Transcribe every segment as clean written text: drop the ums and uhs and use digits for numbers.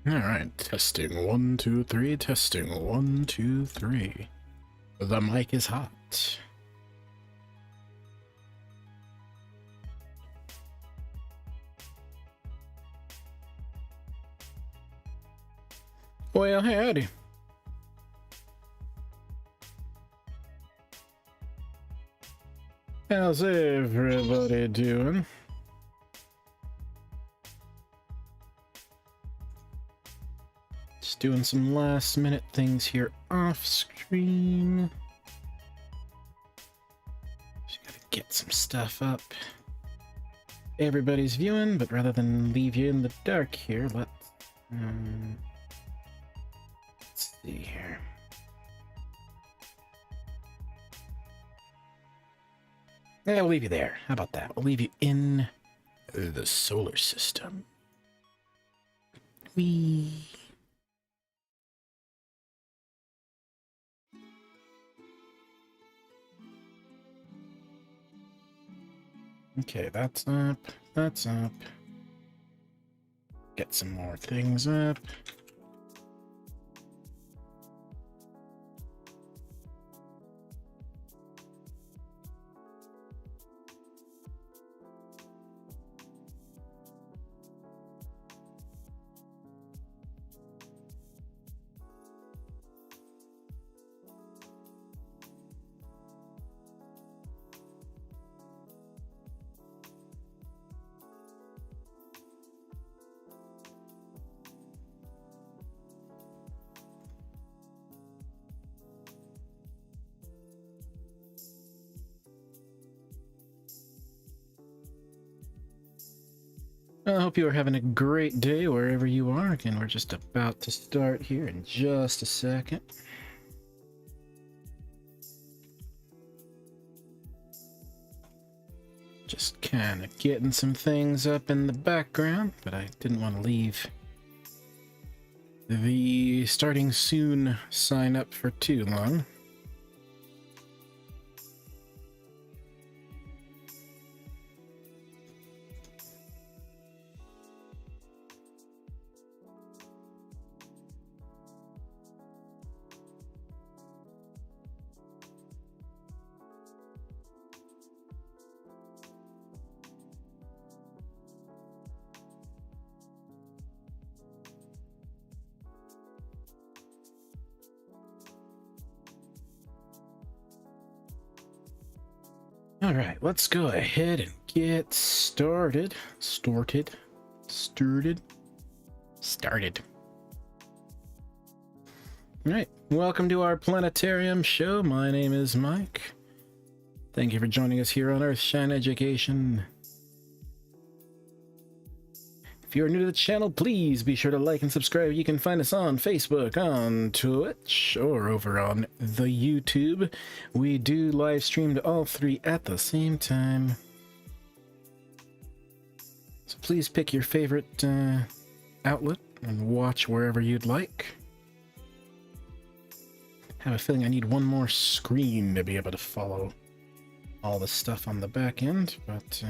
Alright, testing 1, 2, 3, testing 1, 2, 3. The mic is hot. Well, howdy. How's everybody doing? Just doing some last minute things here off screen. Just gotta get some stuff up. Everybody's viewing, but rather than leave you in the dark here, let's see here. Yeah, we'll leave you there. How about that? We'll leave you in the solar system. Whee! Okay, that's up. That's up. Get some more things up. I hope you are having a great day wherever you are. Again, we're just about to start here in just a second. Just kind of getting some things up in the background, but I didn't want to leave the starting soon sign up for too long. All right, let's go ahead and get started. Started. All right, welcome to our planetarium show. My name is Mike. Thank you for joining us here on Earthshine Education. If you're new to the channel, please be sure to like and subscribe. You can find us on Facebook, on Twitch, or over on the YouTube. We do live stream to all three at the same time. So please pick your favorite outlet and watch wherever you'd like. I have a feeling I need one more screen to be able to follow all the stuff on the back end, but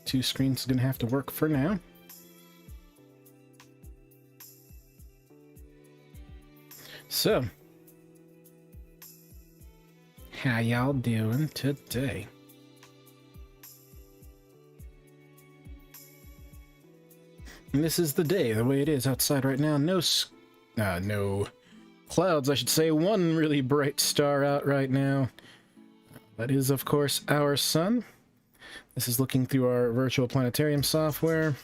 2 screens is going to have to work for now. So, how y'all doing today? And this is the day, the way it is outside right now. No clouds, I should say. One really bright star out right now. That is, of course, our sun. This is looking through our virtual planetarium software.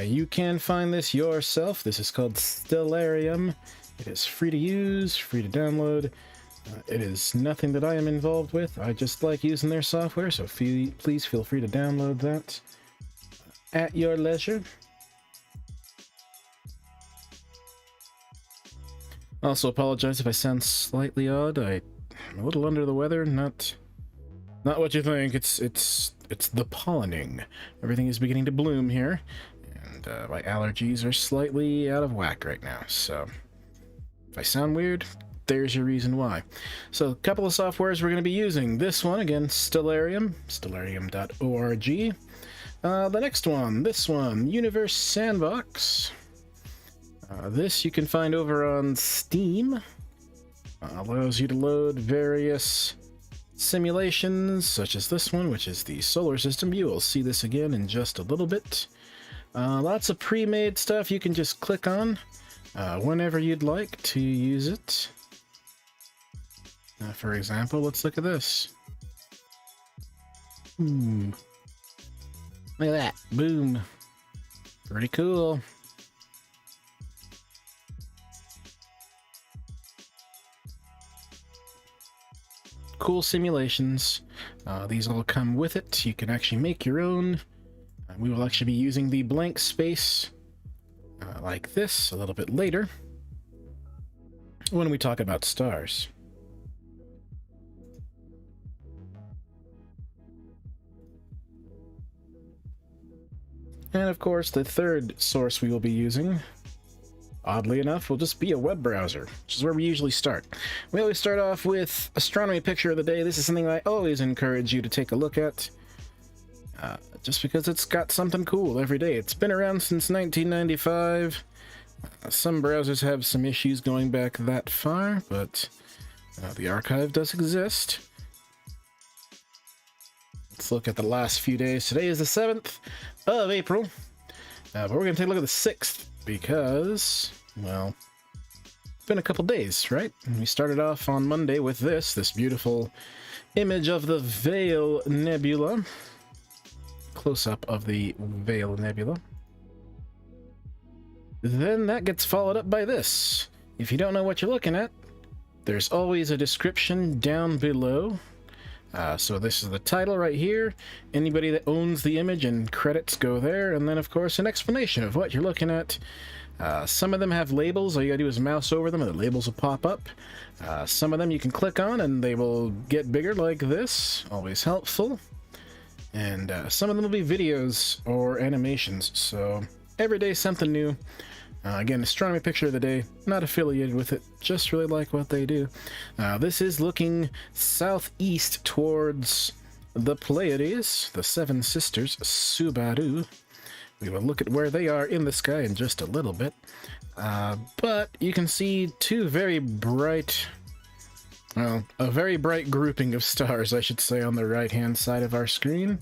You can find this yourself. This is called Stellarium. It is free to use, free to download. It is nothing that I am involved with. I just like using their software, so please feel free to download that at your leisure. Also apologize if I sound slightly odd. I'm a little under the weather. Not what you think. It's the pollinating. Everything is beginning to bloom here, and my allergies are slightly out of whack right now. So if I sound weird, there's your reason why. So a couple of softwares we're going to be using. This one, again, Stellarium, stellarium.org. The next one, this one, Universe Sandbox. This you can find over on Steam. Allows you to load various simulations, such as this one, which is the solar system. You will see this again in just a little bit. Lots of pre-made stuff you can just click on whenever you'd like to use it. For example, let's look at this. Look at that. Boom. Pretty cool. Cool simulations. These all come with it. You can actually make your own. We will actually be using the blank space like this a little bit later when we talk about stars. And of course, the third source we will be using, oddly enough, will just be a web browser, which is where we usually start. We always start off with astronomy picture of the day. This is something I always encourage you to take a look at, just because it's got something cool every day. It's been around since 1995. Some browsers have some issues going back that far, but the archive does exist. Let's look at the last few days. Today is the 7th of April, but we're going to take a look at the 6th because, well, it's been a couple days, right? We started off on Monday with this beautiful image of the Veil Nebula. Close-up of the Veil Nebula. Then that gets followed up by this. If you don't know what you're looking at, there's always a description down below. So this is the title right here. Anybody that owns the image and credits go there. And then, of course, an explanation of what you're looking at. Some of them have labels. All you gotta do is mouse over them and the labels will pop up. Some of them you can click on and they will get bigger like this. Always helpful. And some of them will be videos or animations. So every day something new. Again, astronomy picture of the day, not affiliated with it, just really like what they do. This is looking southeast towards the Pleiades, the Seven Sisters, Subaru. We will look at where they are in the sky in just a little bit. But you can see two very bright, well, a very bright grouping of stars, I should say, on the right-hand side of our screen.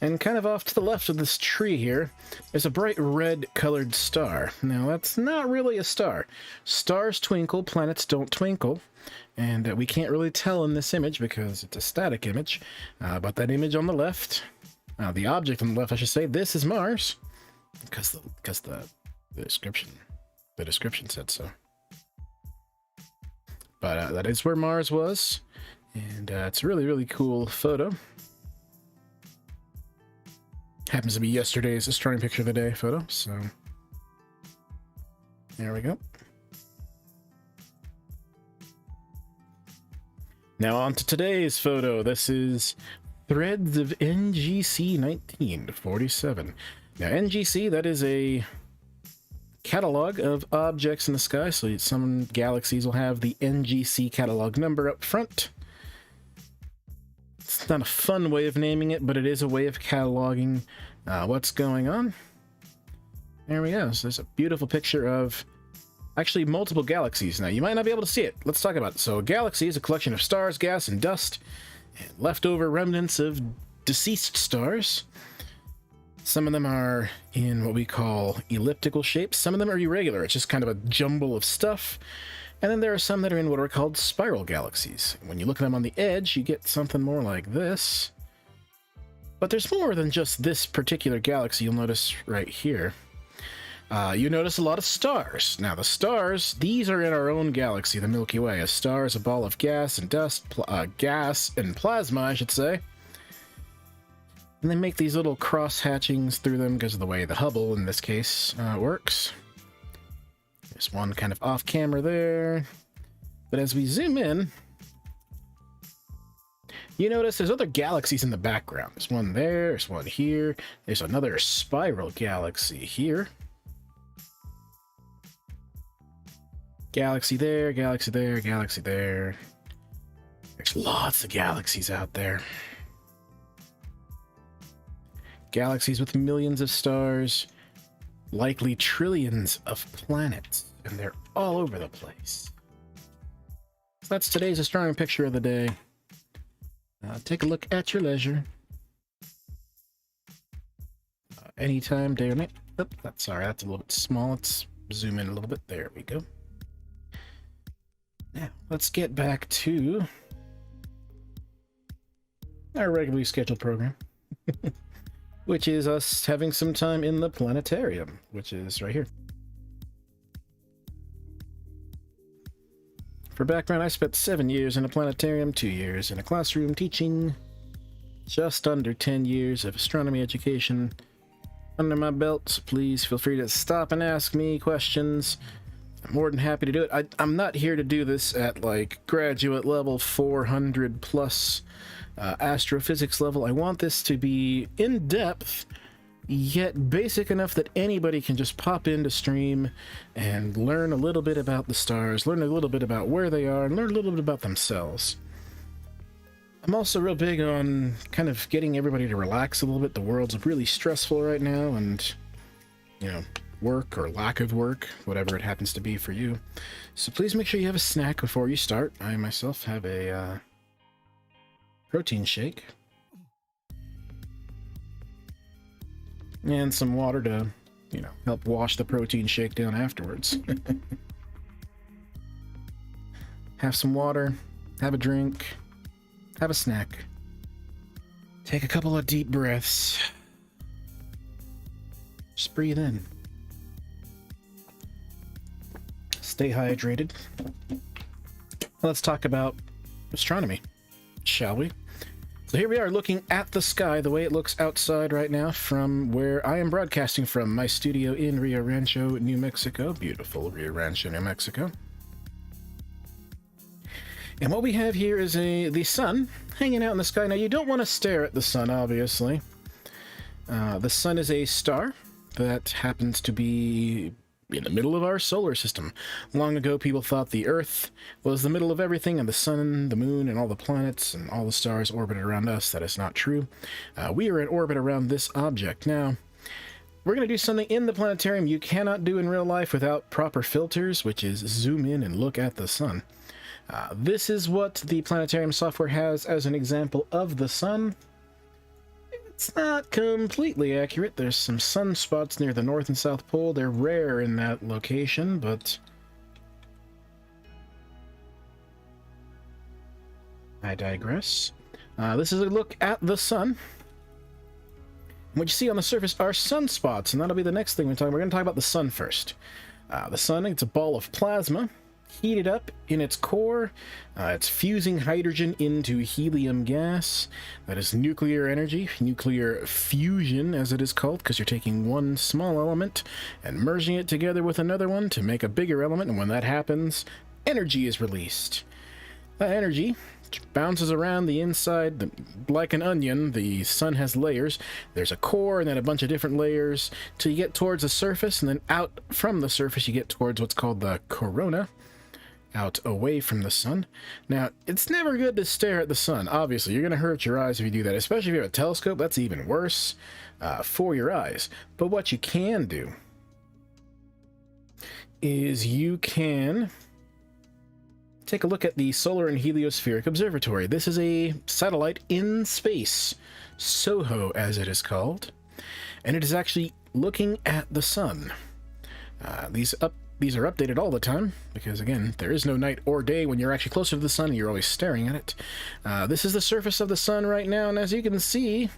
And kind of off to the left of this tree here is a bright red-colored star. Now, that's not really a star. Stars twinkle, planets don't twinkle. And we can't really tell in this image because it's a static image. But that image on the left, the object on the left, I should say, this is Mars. Because the description said so. But that is where Mars was. And it's a really, really cool photo. Happens to be yesterday's astronomy picture of the day photo, so there we go. Now on to today's photo. This is Threads of NGC 1947. Now NGC, that is a catalog of objects in the sky, so some galaxies will have the NGC catalog number up front. It's not a fun way of naming it, but it is a way of cataloging what's going on. There we go. So there's a beautiful picture of actually multiple galaxies. Now, you might not be able to see it. Let's talk about it. So a galaxy is a collection of stars, gas, and dust, and leftover remnants of deceased stars. Some of them are in what we call elliptical shapes. Some of them are irregular. It's just kind of a jumble of stuff. And then there are some that are in what are called spiral galaxies. When you look at them on the edge, you get something more like this. But there's more than just this particular galaxy you'll notice right here. You notice a lot of stars. Now, the stars, these are in our own galaxy, the Milky Way. A star is a ball of gas and dust, gas and plasma, I should say. And they make these little cross-hatchings through them because of the way the Hubble, in this case, works. There's one kind of off-camera there. But as we zoom in, you notice there's other galaxies in the background. There's one there, there's one here. There's another spiral galaxy here. Galaxy there, galaxy there, galaxy there. There's lots of galaxies out there. Galaxies with millions of stars. Likely trillions of planets, and they're all over the place. So that's today's astronomy picture of the day. Take a look at your leisure. Anytime, day or night. Oh, sorry, that's a little bit small. Let's zoom in a little bit. There we go. Now, let's get back to our regularly scheduled program, which is us having some time in the planetarium, which is right here. For background, I spent 7 years in a planetarium, 2 years in a classroom teaching, just under 10 years of astronomy education under my belt, so please feel free to stop and ask me questions. I'm more than happy to do it. I'm not here to do this at like graduate level 400 plus astrophysics level. I want this to be in depth, yet basic enough that anybody can just pop into stream and learn a little bit about the stars, learn a little bit about where they are, and learn a little bit about themselves. I'm also real big on kind of getting everybody to relax a little bit. The world's really stressful right now, and, you know, work or lack of work, whatever it happens to be for you. So please make sure you have a snack before you start. I myself have a protein shake. And some water to, you know, help wash the protein shake down afterwards. Have some water, have a drink, have a snack. Take a couple of deep breaths. Just breathe in. Stay hydrated. Let's talk about astronomy, shall we? So here we are looking at the sky the way it looks outside right now from where I am broadcasting from, my studio in Rio Rancho, New Mexico. Beautiful Rio Rancho, New Mexico. And what we have here is the sun hanging out in the sky. Now, you don't want to stare at the sun, obviously. The sun is a star that happens to be in the middle of our solar system. Long ago, people thought the Earth was the middle of everything, and the sun, the moon, and all the planets and all the stars orbited around us. That is not true. We are in orbit around this object. Now, we're going to do something in the planetarium you cannot do in real life without proper filters, which is zoom in and look at the sun. This is what the planetarium software has as an example of the sun. It's not completely accurate. There's some sunspots near the North and South Pole. They're rare in that location, but I digress. This is a look at the sun. What you see on the surface are sunspots, and that'll be the next thing we're talking about. We're going to talk about the sun first. The sun, it's a ball of plasma, heated up in its core. It's fusing hydrogen into helium gas. That is nuclear energy, nuclear fusion as it is called, because you're taking one small element and merging it together with another one to make a bigger element, and when that happens, energy is released. That energy bounces around the inside like an onion. The sun has layers. There's a core and then a bunch of different layers till you get towards the surface, and then out from the surface you get towards what's called the corona, out away from the sun. Now, it's never good to stare at the sun. Obviously, you're going to hurt your eyes if you do that, especially if you have a telescope. That's even worse for your eyes. But what you can do is you can take a look at the Solar and Heliospheric Observatory. This is a satellite in space, SOHO as it is called, and it is actually looking at the sun. These are updated all the time, because again, there is no night or day when you're actually closer to the sun and you're always staring at it. This is the surface of the sun right now, and as you can see,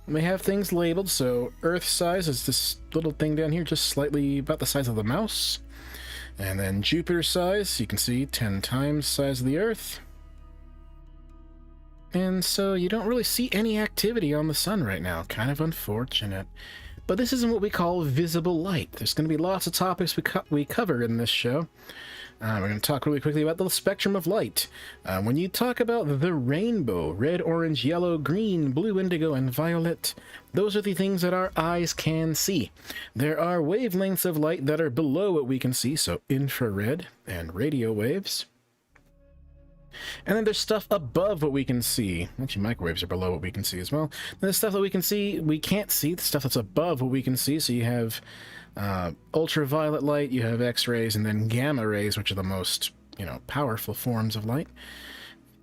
we have things labeled. So Earth size is this little thing down here, just slightly about the size of the mouse. And then Jupiter size, you can see 10 times the size of the Earth. And so you don't really see any activity on the sun right now. Kind of unfortunate. But this isn't what we call visible light. There's going to be lots of topics we cover in this show. We're going to talk really quickly about the spectrum of light. When you talk about the rainbow, red, orange, yellow, green, blue, indigo, and violet, those are the things that our eyes can see. There are wavelengths of light that are below what we can see, so infrared and radio waves. And then there's stuff above what we can see. Actually, microwaves are below what we can see as well. And there's stuff that we can see, we can't see, the stuff that's above what we can see. So you have ultraviolet light, you have X-rays, and then gamma rays, which are the most, powerful forms of light.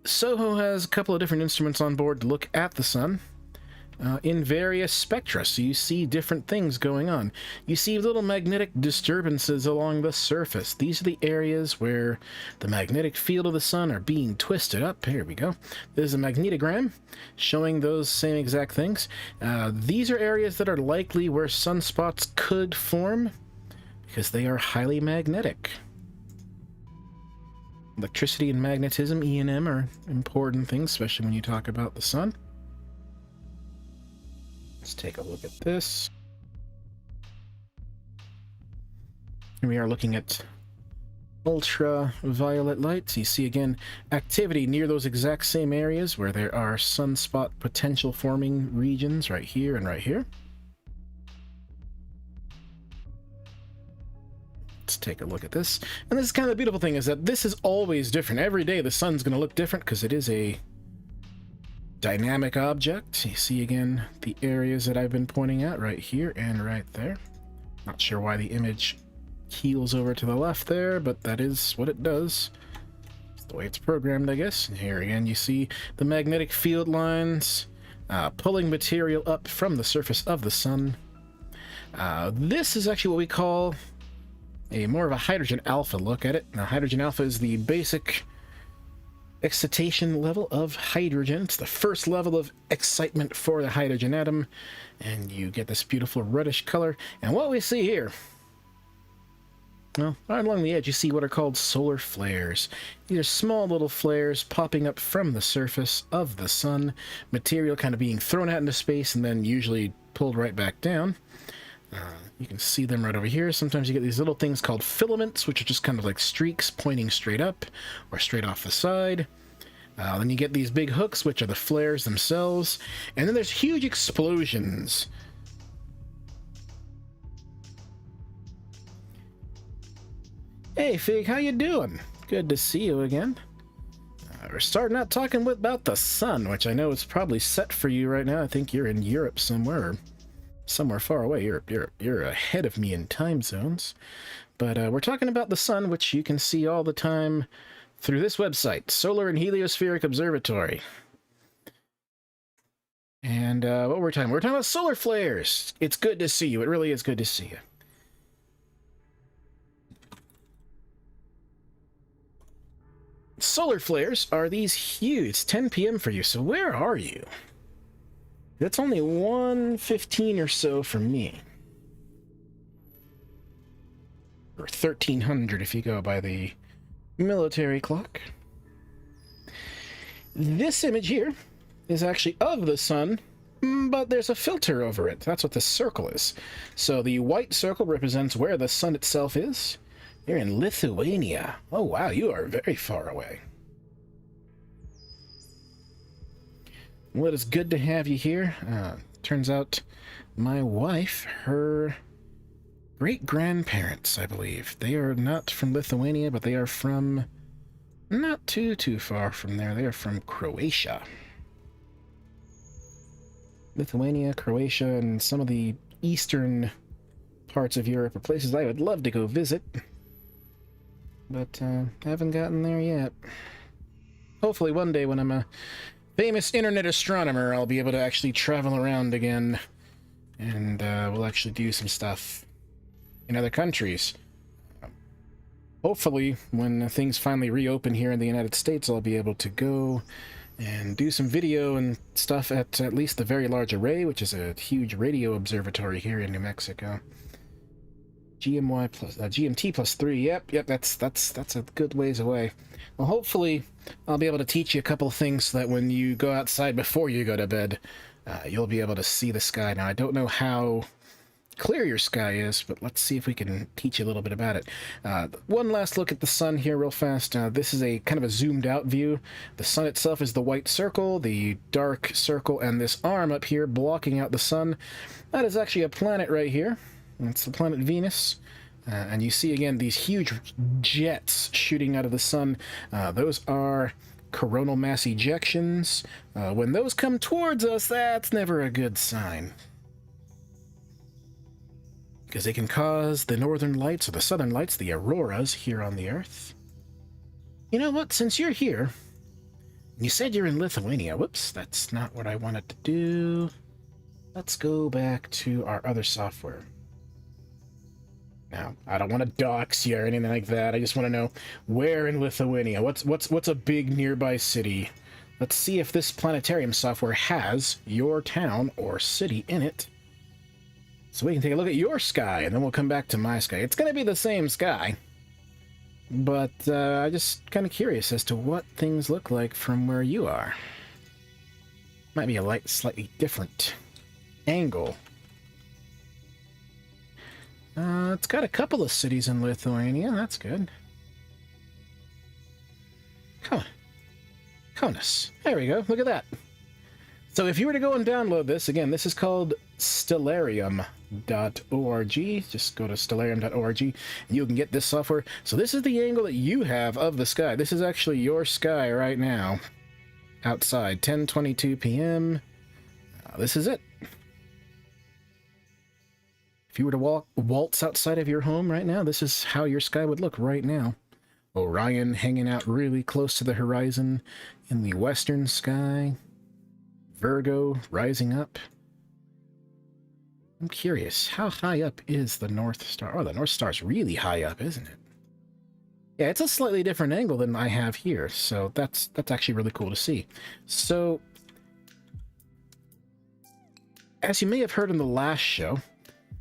SOHO has a couple of different instruments on board to look at the sun in various spectra, so you see different things going on. You see little magnetic disturbances along the surface. These are the areas where the magnetic field of the sun are being twisted up. Here we go. There's a magnetogram showing those same exact things. These are areas that are likely where sunspots could form because they are highly magnetic. Electricity and magnetism, E and M, are important things, especially when you talk about the sun. Let's take a look at this. Here we are looking at ultraviolet lights. You see again activity near those exact same areas where there are sunspot potential forming regions right here and right here. Let's take a look at this. And this is kind of the beautiful thing, is that this is always different. Every day the sun's going to look different because it is a dynamic object. You see again the areas that I've been pointing out right here and right there. Not sure why the image keels over to the left there, but that is what it does. It's the way it's programmed, I guess. And here again you see the magnetic field lines pulling material up from the surface of the sun. This is actually what we call more of a hydrogen alpha look at it. Now, hydrogen alpha is the basic excitation level of hydrogen. It's the first level of excitement for the hydrogen atom, and you get this beautiful reddish color. And what we see here, well, right along the edge, you see what are called solar flares. These are small little flares popping up from the surface of the sun, material kind of being thrown out into space and then usually pulled right back down. You can see them right over here. Sometimes you get these little things called filaments, which are just kind of like streaks pointing straight up or straight off the side. Then you get these big hooks, which are the flares themselves. And then there's huge explosions. Hey, Fig, how you doing? Good to see you again. We're starting out talking about the sun, which I know is probably set for you right now. I think you're in Europe somewhere, or somewhere far away. You're ahead of me in time zones. But we're talking about the sun, which you can see all the time through this website, Solar and Heliospheric Observatory. And what we're talking about solar flares. It's good to see you. It really is good to see you. Solar flares are these huge. It's 10 p.m. for you, so where are you? That's only 1:15 or so for me. Or 1300 if you go by the military clock. This image here is actually of the sun, but there's a filter over it. That's what this circle is. So the white circle represents where the sun itself is. You're in Lithuania. Oh wow, you are very far away. Well, it is good to have you here. Turns out my wife, her great-grandparents, I believe, they are not from Lithuania, but they are from not too far from there. They are from Croatia. Lithuania, Croatia, and some of the eastern parts of Europe are places I would love to go visit, but haven't gotten there yet. Hopefully one day when I'm a famous internet astronomer, I'll be able to actually travel around again, and we'll actually do some stuff in other countries. Hopefully, when things finally reopen here in the United States, I'll be able to go and do some video and stuff at least the Very Large Array, which is a huge radio observatory here in New Mexico. GMT plus 3. Yep, that's a good ways away. Well, hopefully I'll be able to teach you a couple things so that when you go outside before you go to bed, you'll be able to see the sky. Now, I don't know how clear your sky is, but let's see if we can teach you a little bit about it. One last look at the sun here real fast. This is a kind of a zoomed out view. The sun itself is the white circle, the dark circle, and this arm up here blocking out the sun. That is actually a planet right here. It's the planet Venus. And you see again these huge jets shooting out of the sun. Those are coronal mass ejections. When those come towards us, that's never a good sign. because they can cause the northern lights or the southern lights, the auroras, here on the Earth. You know what? Since you're here, you said you're in Lithuania. Whoops, that's not what I wanted to do. Let's go back to our other software. Now, I don't want to dox you or anything like that. I just want to know where in Lithuania. What's a big nearby city? Let's see if this planetarium software has your town or city in it. So we can take a look at your sky, and then we'll come back to my sky. It's going to be the same sky. But I'm just kind of curious as to what things look like from where you are. Might be a slightly different angle. It's got a couple of cities in Lithuania. That's good. Kaunas. There we go. Look at that. So if you were to go and download this, again, this is called stellarium.org. Just go to stellarium.org and you can get this software. So this is the angle that you have of the sky. This is actually your sky right now. Outside, 10:22 p.m. This is it. If you were to waltz outside of your home right now, this is how your sky would look right now. Orion hanging out really close to the horizon in the western sky. Virgo rising up. I'm curious, how high up is the North Star? Oh, the North Star's really high up, isn't it? Yeah, it's a slightly different angle than I have here, so that's actually really cool to see. So, as you may have heard in the last show,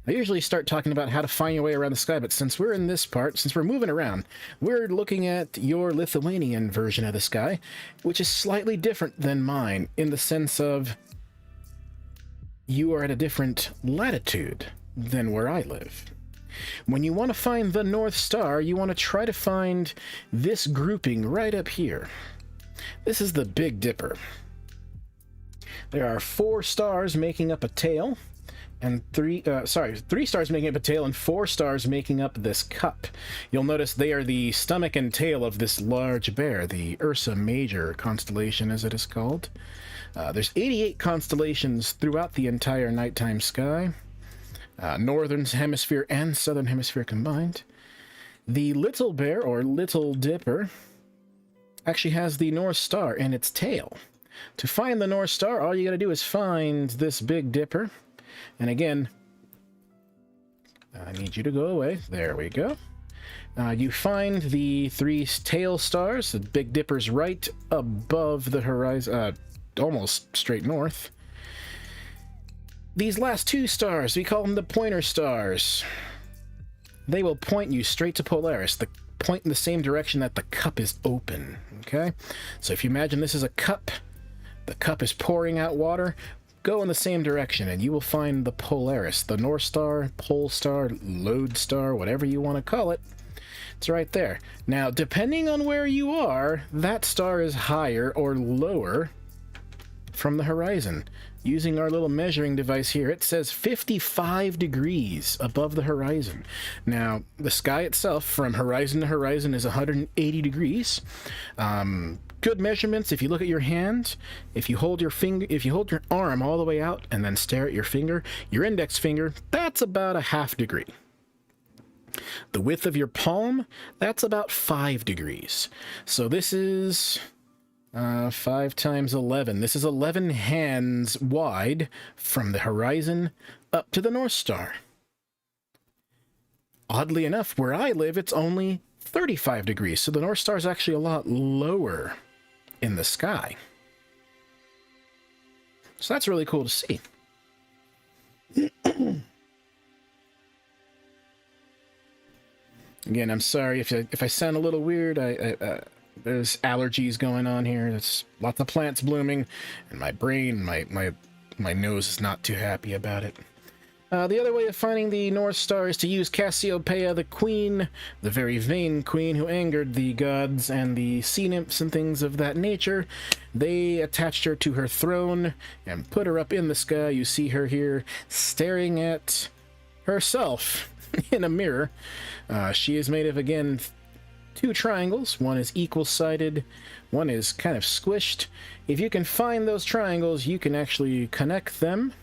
I usually start talking about how to find your way around the sky, but since we're in this part, since we're moving around, we're looking at your Lithuanian version of the sky, which is slightly different than mine in the sense of you are at a different latitude than where I live. When you want to find the North Star, you want to try to find this grouping right up here. This is the Big Dipper. There are 4 stars making up a tail. And 3 stars making up a tail and 4 stars making up this cup. You'll notice they are the stomach and tail of this large bear, the Ursa Major constellation, as it is called. There's 88 constellations throughout the entire nighttime sky, northern hemisphere and southern hemisphere combined. The Little Bear, or Little Dipper, actually has the North Star in its tail. To find the North Star, all you gotta do is find this Big Dipper. And again, I need you to go away. There we go. You find the 3 tail stars. The Big Dipper's right above the horizon, almost straight north. These last 2 stars, we call them the pointer stars. They will point you straight to Polaris, the point in the same direction that the cup is open. Okay? So if you imagine this is a cup, the cup is pouring out water. Go in the same direction and you will find the Polaris, the North Star, Pole Star, Lode Star, whatever you want to call it. It's right there. Now, depending on where you are, that star is higher or lower from the horizon. Using our little measuring device here, it says 55 degrees above the horizon. Now, the sky itself, from horizon to horizon, is 180 degrees. Good measurements. If you look at your hand, if you hold your arm all the way out and then stare at your finger, your index finger, that's about a ½ degree. The width of your palm, that's about 5 degrees. So this is 5 times 11. This is 11 hands wide from the horizon up to the North Star. Oddly enough, where I live, it's only 35 degrees, so the North Star is actually a lot lower in the sky. So that's really cool to see. Again, I'm sorry if I sound a little weird. There's allergies going on here. There's lots of plants blooming, and my brain, my nose is not too happy about it. The other way of finding the North Star is to use Cassiopeia, the queen, the very vain queen who angered the gods and the sea nymphs and things of that nature. They attached her to her throne and put her up in the sky. You see her here staring at herself in a mirror. She is made of, again, 2 triangles. One is equal-sided, one is kind of squished. If you can find those triangles, you can actually connect them.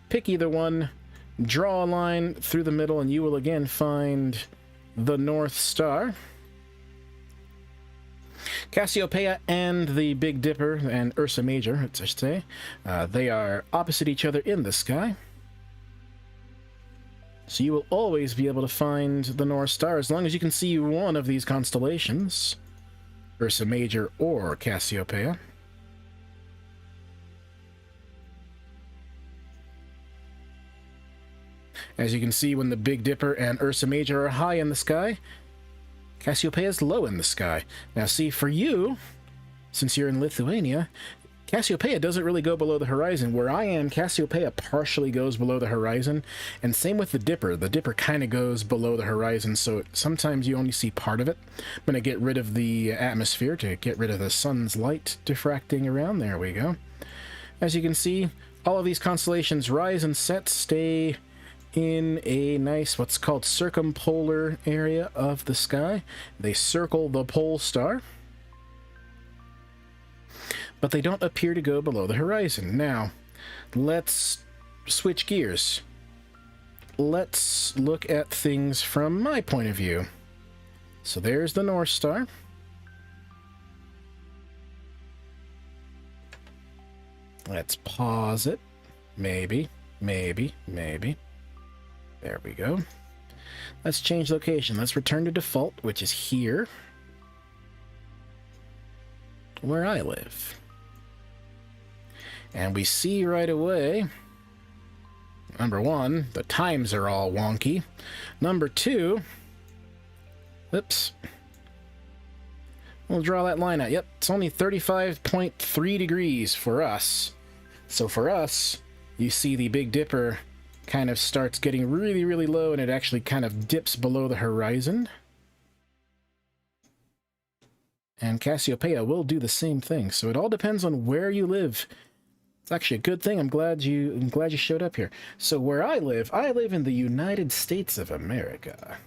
Pick either one, draw a line through the middle, and you will again find the North Star. Cassiopeia and the Big Dipper, and Ursa Major, I should say, they are opposite each other in the sky. So you will always be able to find the North Star as long as you can see one of these constellations, Ursa Major or Cassiopeia. As you can see, when the Big Dipper and Ursa Major are high in the sky, Cassiopeia is low in the sky. Now see, for you, since you're in Lithuania, Cassiopeia doesn't really go below the horizon. Where I am, Cassiopeia partially goes below the horizon, and same with the Dipper. The Dipper kind of goes below the horizon, so sometimes you only see part of it. I'm going to get rid of the atmosphere to get rid of the sun's light diffracting around. There we go. As you can see, all of these constellations rise and set, stay in a nice, what's called circumpolar area of the sky. They circle the pole star, but they don't appear to go below the horizon. Now, let's switch gears. Let's look at things from my point of view. So there's the North Star. Let's pause it. Maybe. There we go. Let's change location. Let's return to default, which is here, where I live. And we see right away, number one, the times are all wonky. Number two, oops, we'll draw that line out. Yep, it's only 35.3 degrees for us. So for us, you see the Big Dipper kind of starts getting really, really low, and it actually kind of dips below the horizon. And Cassiopeia will do the same thing. So it all depends on where you live. It's actually a good thing. I'm glad you showed up here. So where I live in the United States of America,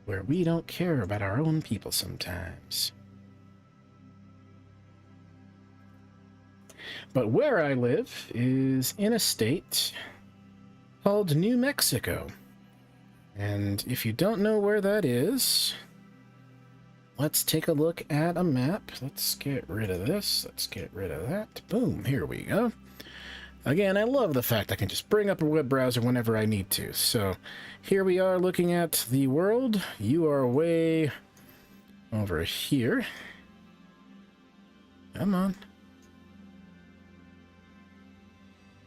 where we don't care about our own people sometimes. But where I live is in a state called New Mexico. And if you don't know where that is, let's take a look at a map. Let's get rid of this. Let's get rid of that. Boom, here we go. Again, I love the fact I can just bring up a web browser whenever I need to. So here we are looking at the world. You are way over here. Come on.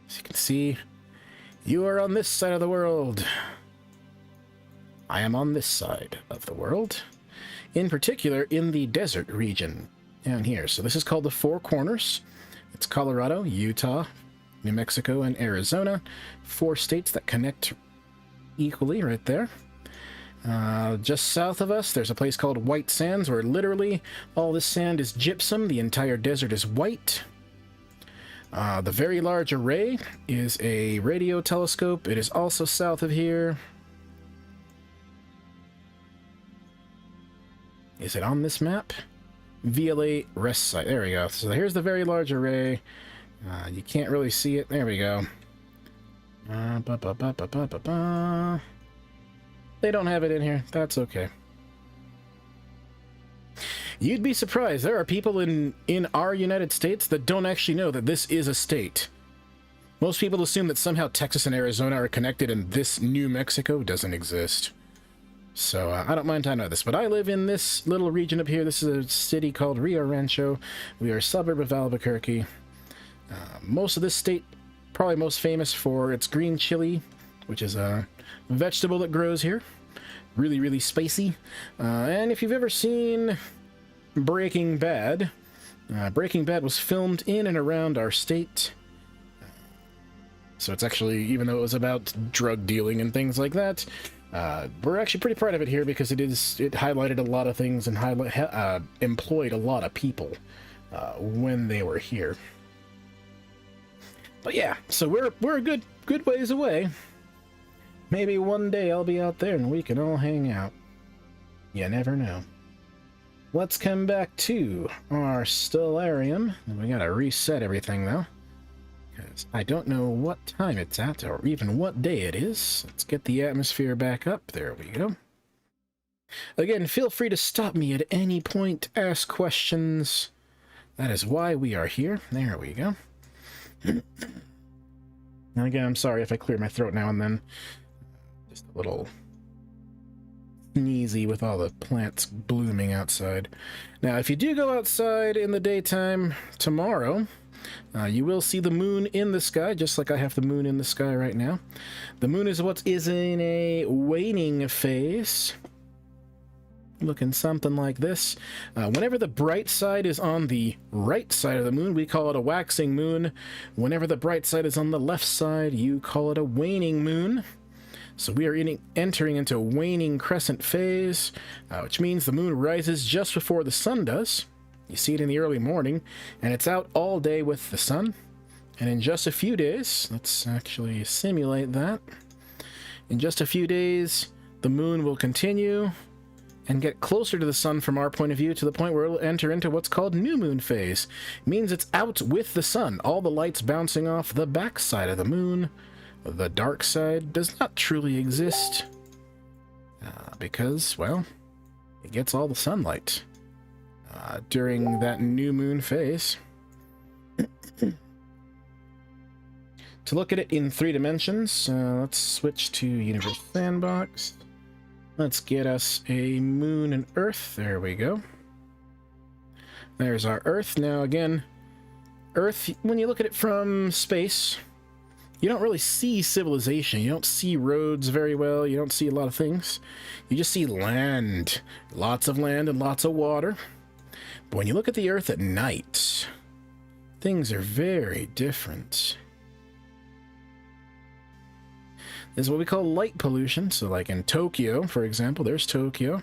As you can see, you are on this side of the world. I am on this side of the world. In particular, in the desert region down here. So this is called the Four Corners. It's Colorado, Utah, New Mexico, and Arizona. 4 states that connect equally right there. Just south of us, there's a place called White Sands, where literally all this sand is gypsum. The entire desert is white. The Very Large Array is a radio telescope. It is also south of here. Is it on this map? VLA rest site. There we go. So here's the Very Large Array. You can't really see it. There we go. They don't have it in here. That's okay. You'd be surprised. There are people in our United States that don't actually know that this is a state. Most people assume that somehow Texas and Arizona are connected and this New Mexico doesn't exist. So I don't mind telling you this, but I live in this little region up here. This is a city called Rio Rancho. We are a suburb of Albuquerque. Most of this state, probably most famous for its green chili, which is a vegetable that grows here. Really, really spicy. And if you've ever seen Breaking Bad, Breaking Bad was filmed in and around our state. So it's actually, even though it was about drug dealing and things like that, we're actually pretty proud of it here because it highlighted a lot of things and employed a lot of people when they were here. But yeah, so we're a good ways away. Maybe one day I'll be out there and we can all hang out. You never know. Let's come back to our stellarium. We gotta reset everything though. because I don't know what time it's at or even what day it is. Let's get the atmosphere back up. There we go. Again, feel free to stop me at any point, ask questions. That is why we are here. There we go. And again, I'm sorry if I clear my throat now and then. Just a little sneezy with all the plants blooming outside. Now, if you do go outside in the daytime tomorrow, you will see the moon in the sky, just like I have the moon in the sky right now. The moon is what is in a waning phase, looking something like this. Whenever the bright side is on the right side of the moon, we call it a waxing moon. Whenever the bright side is on the left side, you call it a waning moon. So we are entering into a waning crescent phase, which means the moon rises just before the sun does. You see it in the early morning, and it's out all day with the sun. And in just a few days, let's actually simulate that. In just a few days, the moon will continue and get closer to the sun from our point of view to the point where it'll enter into what's called new moon phase. It means it's out with the sun, all the lights bouncing off the backside of the moon. The dark side does not truly exist because, well, it gets all the sunlight during that new moon phase. To look at it in 3 dimensions, let's switch to Universe Sandbox. Let's get us a moon and Earth. There we go. There's our Earth. Now again, Earth, when you look at it from space, you don't really see civilization. You don't see roads very well. You don't see a lot of things. You just see land. Lots of land and lots of water. But when you look at the Earth at night, things are very different. This is what we call light pollution. So like in Tokyo, for example, there's Tokyo.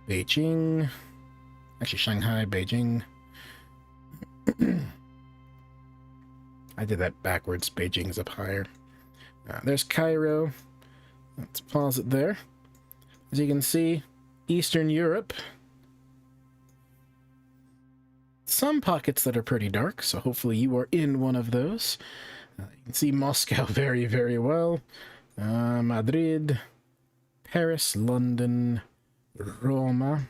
Beijing. Actually, Shanghai, Beijing. I did that backwards. Beijing's up higher. There's Cairo. Let's pause it there. As you can see, Eastern Europe. Some pockets that are pretty dark, so hopefully you are in one of those. You can see Moscow very, very well. Madrid, Paris, London, Roma,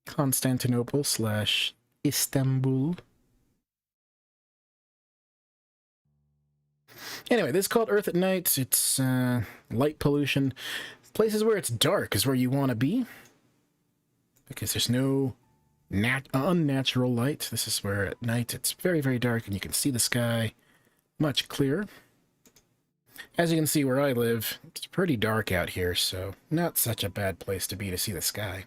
Constantinople / Istanbul. Anyway, this is called Earth at Night. It's light pollution. Places where it's dark is where you want to be, because there's no unnatural light. This is where at night it's very, very dark and you can see the sky much clearer. As you can see where I live, it's pretty dark out here, so not such a bad place to be to see the sky.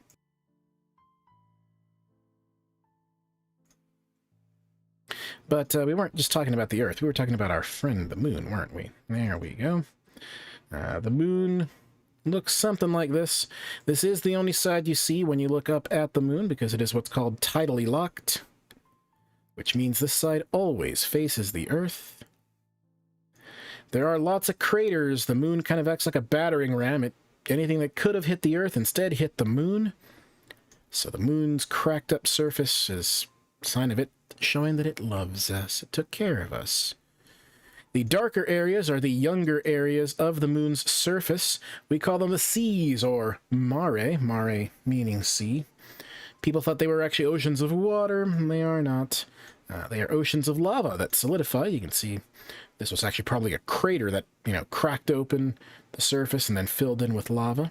But we weren't just talking about the Earth. We were talking about our friend, the moon, weren't we? There we go. The moon looks something like this. This is the only side you see when you look up at the moon, because it is what's called tidally locked, which means this side always faces the Earth. There are lots of craters. The moon kind of acts like a battering ram. Anything that could have hit the Earth instead hit the moon. So the moon's cracked up surface is a sign of it showing that it loves us. It took care of us. The darker areas are the younger areas of the moon's surface. We call them the seas, or mare, mare meaning sea. People thought they were actually oceans of water. They are not. They are oceans of lava that solidify. You can see this was actually probably a crater that, cracked open the surface and then filled in with lava.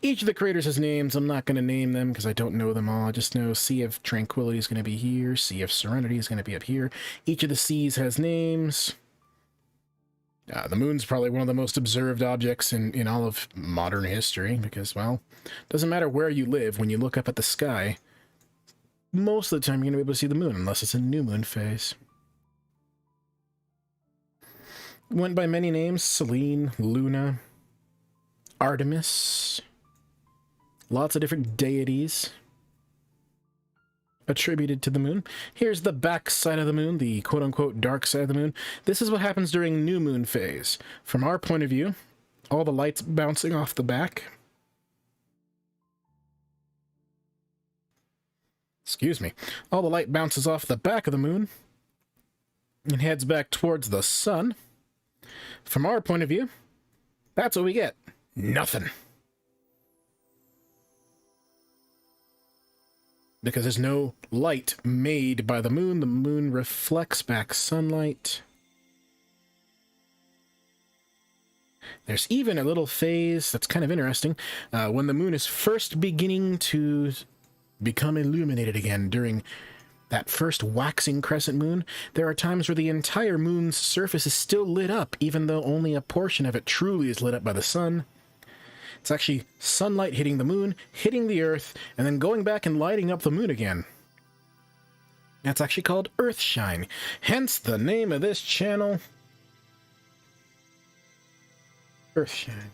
Each of the craters has names. I'm not going to name them because I don't know them all. I just know Sea of Tranquility is going to be here. Sea of Serenity is going to be up here. Each of the seas has names. The moon's probably one of the most observed objects in all of modern history because, well, it doesn't matter where you live. When you look up at the sky, most of the time you're going to be able to see the moon unless it's a new moon phase. Went by many names: Selene, Luna, Artemis. Lots of different deities attributed to the moon. Here's the back side of the moon, the quote-unquote dark side of the moon. This is what happens during new moon phase. From our point of view, all the lights bouncing off the back. excuse me, all the light bounces off the back of the moon and heads back towards the sun. From our point of view, that's what we get. Nothing. Because there's no light made by the moon reflects back sunlight. There's even a little phase that's kind of interesting. When the moon is first beginning to become illuminated again during that first waxing crescent moon, there are times where the entire moon's surface is still lit up, even though only a portion of it truly is lit up by the sun. It's actually sunlight hitting the moon, hitting the Earth, and then going back and lighting up the moon again. That's actually called Earthshine, hence the name of this channel, Earthshine.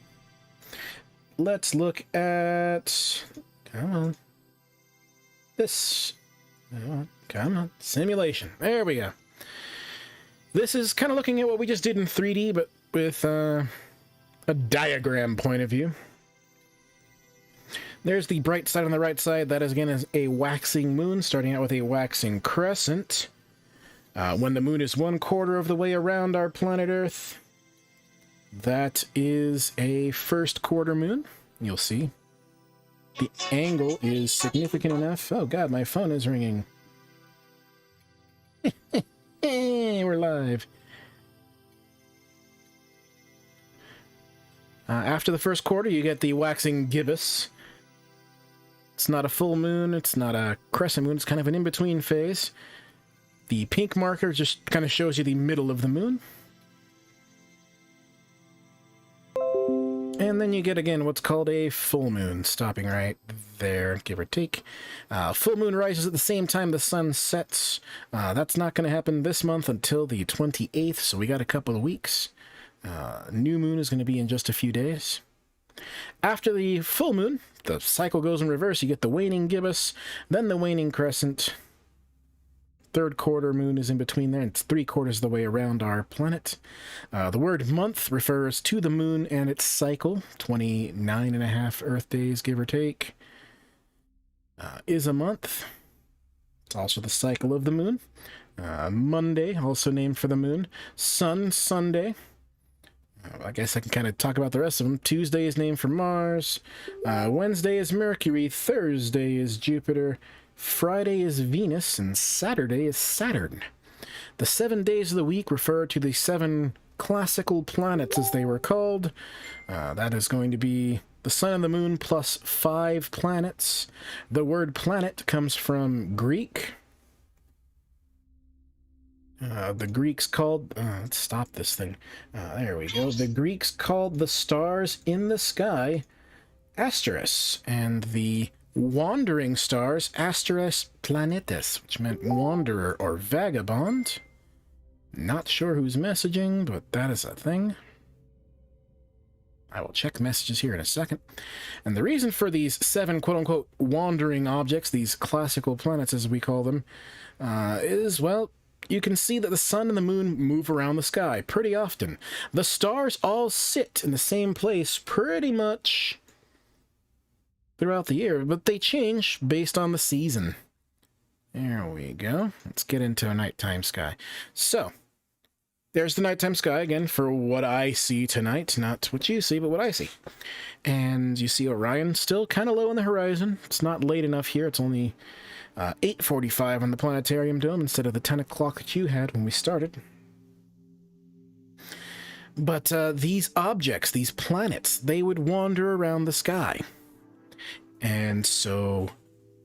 Let's look at... Come on. This... Come on. Simulation. There we go. This is kind of looking at what we just did in 3D, but with a diagram point of view. There's the bright side on the right side. That is, again, is a waxing moon, starting out with a waxing crescent. When the moon is 1/4 of the way around our planet Earth, that is a first quarter moon. You'll see. The angle is significant enough. Oh god, my phone is ringing. We're live. After the first quarter, you get the waxing gibbous. It's not a full moon, it's not a crescent moon, it's kind of an in-between phase. The pink marker just kind of shows you the middle of the moon. And then you get, again, what's called a full moon, stopping right there, give or take. Full moon rises at the same time the sun sets. That's not going to happen this month until the 28th, so we got a couple of weeks. New moon is going to be in just a few days. After the full moon, the cycle goes in reverse. You get the waning gibbous, then the waning crescent. Third quarter moon is in between there, and it's 3/4 of the way around our planet. The word month refers to the moon and its cycle, 29.5 Earth days, give or take, is a month. It's also the cycle of the moon. Monday, also named for the moon. Sunday. I guess I can kind of talk about the rest of them. Tuesday is named for Mars. Wednesday is Mercury. Thursday is Jupiter. Friday is Venus, and Saturday is Saturn. The 7 days of the week refer to the 7 classical planets, as they were called. That is going to be the sun and the moon plus 5 planets. The word planet comes from Greek. The Greeks called... let's stop this thing. There we go. The Greeks called the stars in the sky Asteris, and the wandering stars Asteris planetes, which meant wanderer or vagabond. Not sure who's messaging, but that is a thing. I will check messages here in a second. And the reason for these 7 quote-unquote wandering objects, these classical planets as we call them, is, well, you can see that the sun and the moon move around the sky pretty often. The stars all sit in the same place pretty much throughout the year, but they change based on the season. There we go. Let's get into a nighttime sky. So, there's the nighttime sky again for what I see tonight. Not what you see, but what I see. And you see Orion still kind of low on the horizon. It's not late enough here. It's only 8:45 on the planetarium dome instead of the 10 o'clock that you had when we started. But these objects, these planets, they would wander around the sky. And so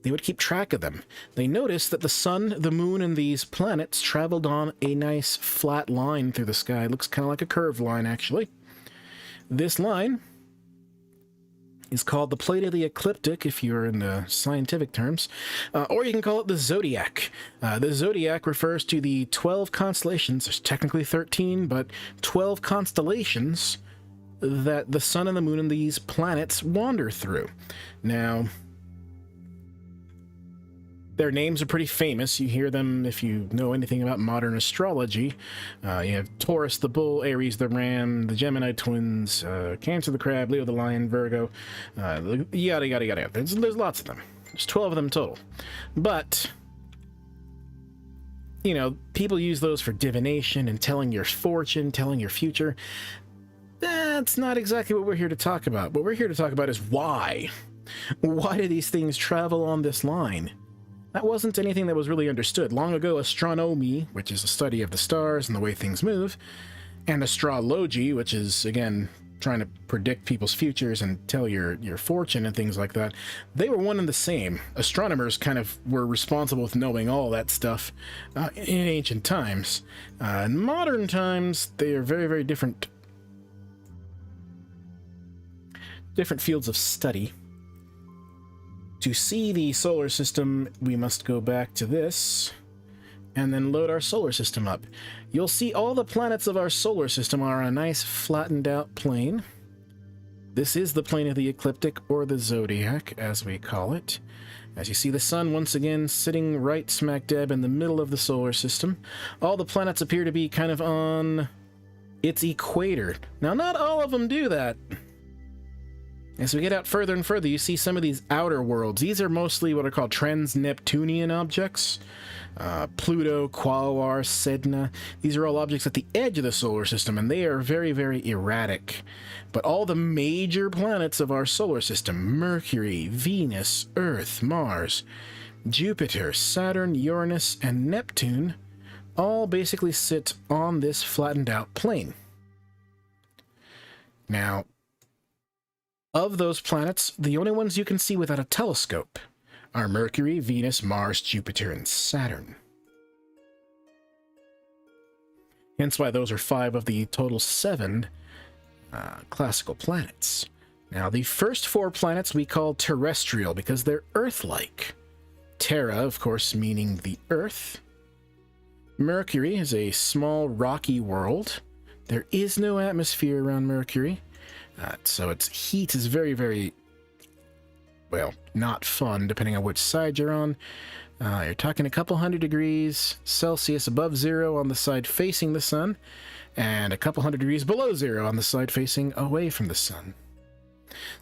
they would keep track of them. They noticed that the sun, the moon, and these planets traveled on a nice flat line through the sky. It looks kind of like a curved line, actually. This line is called the plate of the ecliptic, if you're in the scientific terms, or you can call it the zodiac. The zodiac refers to the 12 constellations. There's technically 13, but 12 constellations that the sun and the moon and these planets wander through. Now, their names are pretty famous. You hear them if you know anything about modern astrology. You have Taurus the bull, Aries the ram, the Gemini twins, Cancer the crab, Leo the lion, Virgo, yada yada yada. There's lots of them. There's 12 of them total. But, you know, people use those for divination and telling your fortune, telling your future. That's not exactly what we're here to talk about. What we're here to talk about is why. Why do these things travel on this line? That wasn't anything that was really understood. Long ago, astronomy, which is a study of the stars and the way things move, and astrology, which is, again, trying to predict people's futures and tell your fortune and things like that, they were one and the same. Astronomers kind of were responsible with knowing all that stuff in ancient times. In modern times, they are very, very different fields of study. To see the solar system, we must go back to this and then load our solar system up. You'll see all the planets of our solar system are on a nice flattened out plane. This is the plane of the ecliptic, or the zodiac, as we call it. As you see, the sun once again sitting right smack dab in the middle of the solar system. All the planets appear to be kind of on its equator. Now, not all of them do that. As we get out further and further, you see some of these outer worlds. These are mostly what are called trans-Neptunian objects. Pluto, Quaoar, Sedna. These are all objects at the edge of the solar system, and they are very, very erratic. But all the major planets of our solar system, Mercury, Venus, Earth, Mars, Jupiter, Saturn, Uranus, and Neptune, all basically sit on this flattened out plane. Now, of those planets, the only ones you can see without a telescope are Mercury, Venus, Mars, Jupiter, and Saturn. Hence why those are 5 of the total 7 classical planets. Now, the first 4 planets we call terrestrial because they're Earth-like. Terra, of course, meaning the Earth. Mercury is a small rocky world. There is no atmosphere around Mercury. So its heat is very, very, well, not fun, depending on which side you're on. You're talking a couple hundred degrees Celsius above zero on the side facing the sun, and a couple hundred degrees below zero on the side facing away from the sun.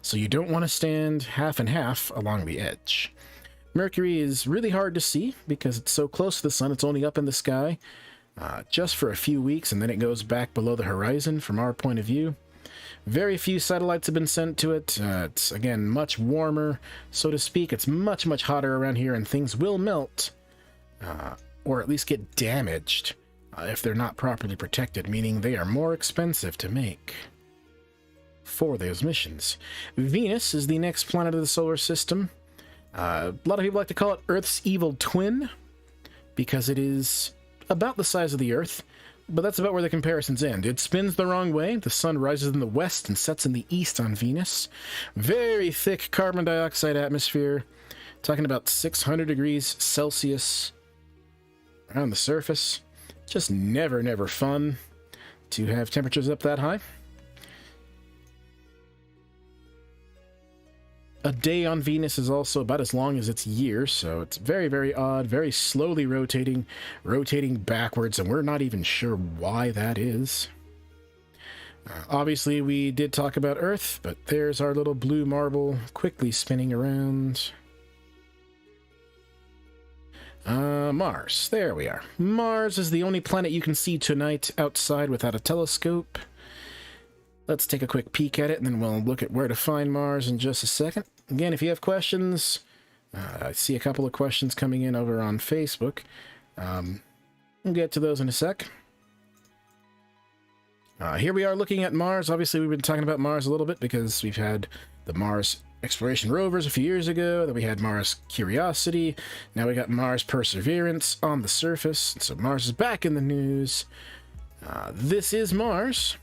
So you don't want to stand half and half along the edge. Mercury is really hard to see because it's so close to the sun. It's only up in the sky just for a few weeks, and then it goes back below the horizon from our point of view. Very few satellites have been sent to it. It's, again, much warmer, so to speak. It's much, much hotter around here, and things will melt, or at least get damaged if they're not properly protected, meaning they are more expensive to make for those missions. Venus is the next planet of the solar system. A lot of people like to call it Earth's evil twin, because it is about the size of the Earth. But that's about where the comparisons end. It spins the wrong way. The sun rises in the west and sets in the east on Venus. Very thick carbon dioxide atmosphere. Talking about 600 degrees Celsius around the surface. Just never, never fun to have temperatures up that high. A day on Venus is also about as long as its year, so it's very, very odd, very slowly rotating backwards, and we're not even sure why that is. Obviously, we did talk about Earth, but there's our little blue marble quickly spinning around. Mars. There we are. Mars is the only planet you can see tonight outside without a telescope. Let's take a quick peek at it, and then we'll look at where to find Mars in just a second. Again, if you have questions, I see a couple of questions coming in over on Facebook. We'll get to those in a sec. Here we are looking at Mars. Obviously, we've been talking about Mars a little bit because we've had the Mars exploration rovers a few years ago. Then we had Mars Curiosity. Now we got Mars Perseverance on the surface. So Mars is back in the news. This is Mars.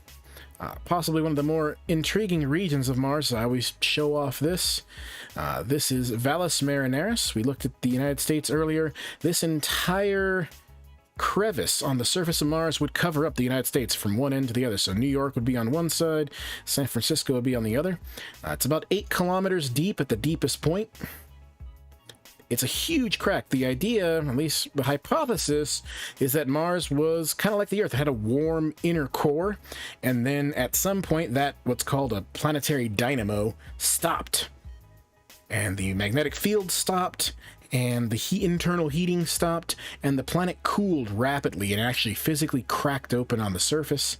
Possibly one of the more intriguing regions of Mars. I always show off this. This is Valles Marineris. We looked at the United States earlier. This entire crevice on the surface of Mars would cover up the United States from one end to the other. So New York would be on one side, San Francisco would be on the other. It's about 8 kilometers deep at the deepest point. It's a huge crack. The idea, at least the hypothesis, is that Mars was kind of like the Earth. It had a warm inner core, and then at some point that, what's called a planetary dynamo, stopped. and the magnetic field stopped, and the internal heating stopped, and the planet cooled rapidly and actually physically cracked open on the surface,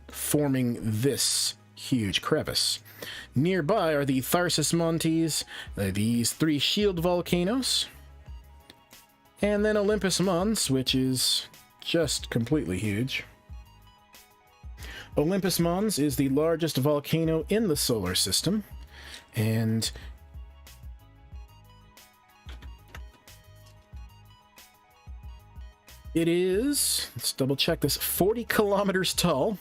forming this huge crevice. Nearby are the Tharsis Montes, these 3 shield volcanoes, and then Olympus Mons, which is just completely huge. Olympus Mons is the largest volcano in the solar system, and it is, let's double check this, 40 kilometers tall.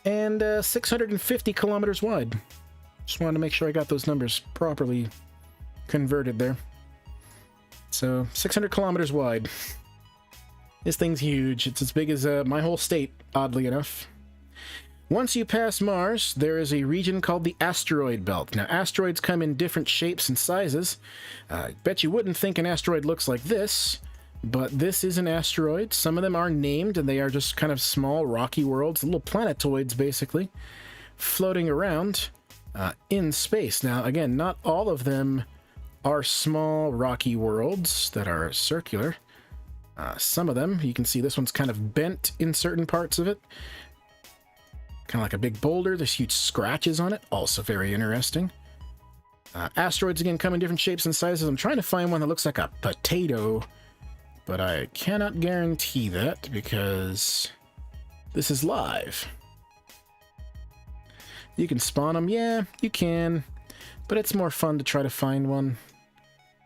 And 650 kilometers wide. Just wanted to make sure I got those numbers properly converted there. So, 600 kilometers wide. This thing's huge. It's as big as my whole state, oddly enough. Once you pass Mars, there is a region called the asteroid belt. Now, asteroids come in different shapes and sizes. I bet you wouldn't think an asteroid looks like this, but this is an asteroid. Some of them are named, and they are just kind of small, rocky worlds, little planetoids, basically, floating around in space. Now, again, not all of them are small, rocky worlds that are circular. Some of them, you can see this one's kind of bent in certain parts of it. Kind of like a big boulder. There's huge scratches on it. Also very interesting. Asteroids, again, come in different shapes and sizes. I'm trying to find one that looks like a potato, but I cannot guarantee that because this is live. You can spawn them. Yeah, you can. But it's more fun to try to find one.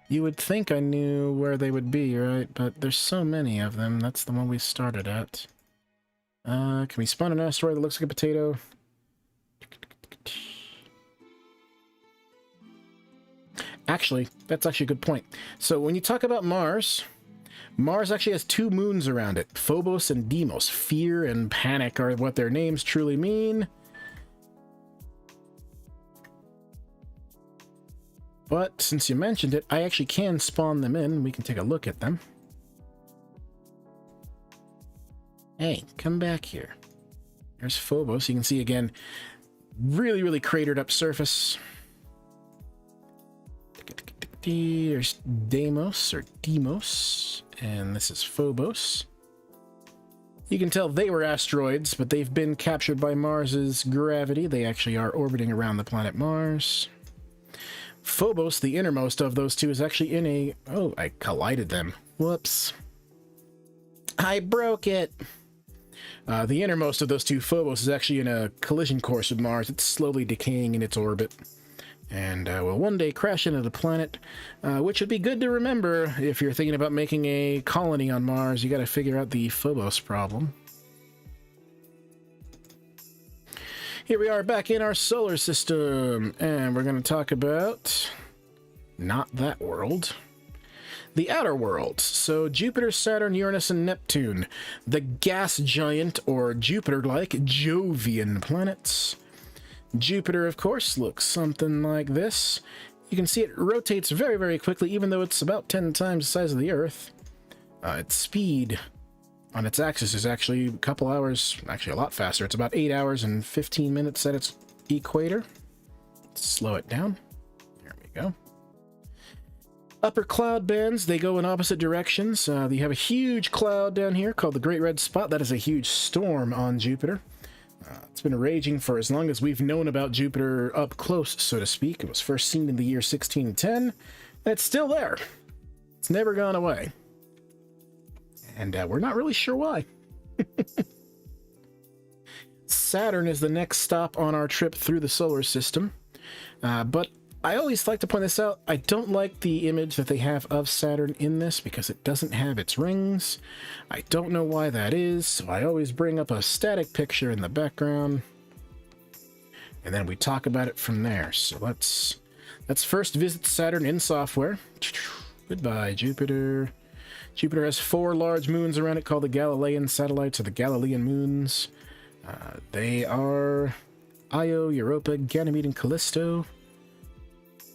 You would think I knew where they would be, right? But there's so many of them. That's the one we started at. Can we spawn an asteroid that looks like a potato? Actually, that's actually a good point. So when you talk about Mars, Mars actually has 2 moons around it. Phobos and Deimos. Fear and panic are what their names truly mean. But since you mentioned it, I actually can spawn them in. We can take a look at them. Hey, come back here. There's Phobos. You can see, again, really, really cratered up surface. There's Deimos, or Deimos, and this is Phobos. You can tell they were asteroids, but they've been captured by Mars's gravity. They actually are orbiting around the planet Mars. Phobos, the innermost of those two, is actually in a... Oh, I collided them. Whoops. I broke it. The innermost of those two, Phobos, is actually in a collision course with Mars. It's slowly decaying in its orbit. And will one day crash into the planet, which would be good to remember if you're thinking about making a colony on Mars. You got to figure out the Phobos problem. Here we are back in our solar system, and we're going to talk about not that world, the outer worlds. So Jupiter, Saturn, Uranus, and Neptune, the gas giant or Jupiter-like Jovian planets. Jupiter, of course, looks something like this. You can see it rotates very, very quickly, even though it's about 10 times the size of the Earth. Its speed on its axis is actually a couple hours, actually a lot faster. It's about 8 hours and 15 minutes at its equator. Slow it down. There we go. Upper cloud bands, they go in opposite directions. You have a huge cloud down here called the Great Red Spot. That is a huge storm on Jupiter. It's been raging for as long as we've known about Jupiter up close, so to speak. It was first seen in the year 1610, and it's still there. It's never gone away. And we're not really sure why. Saturn is the next stop on our trip through the solar system. But I always like to point this out. I don't like the image that they have of Saturn in this because it doesn't have its rings. I don't know why that is, so I always bring up a static picture in the background. And then we talk about it from there. So let's first visit Saturn in software. Goodbye, Jupiter. Jupiter has 4 large moons around it called the Galilean satellites, or the Galilean moons. They are Io, Europa, Ganymede, and Callisto.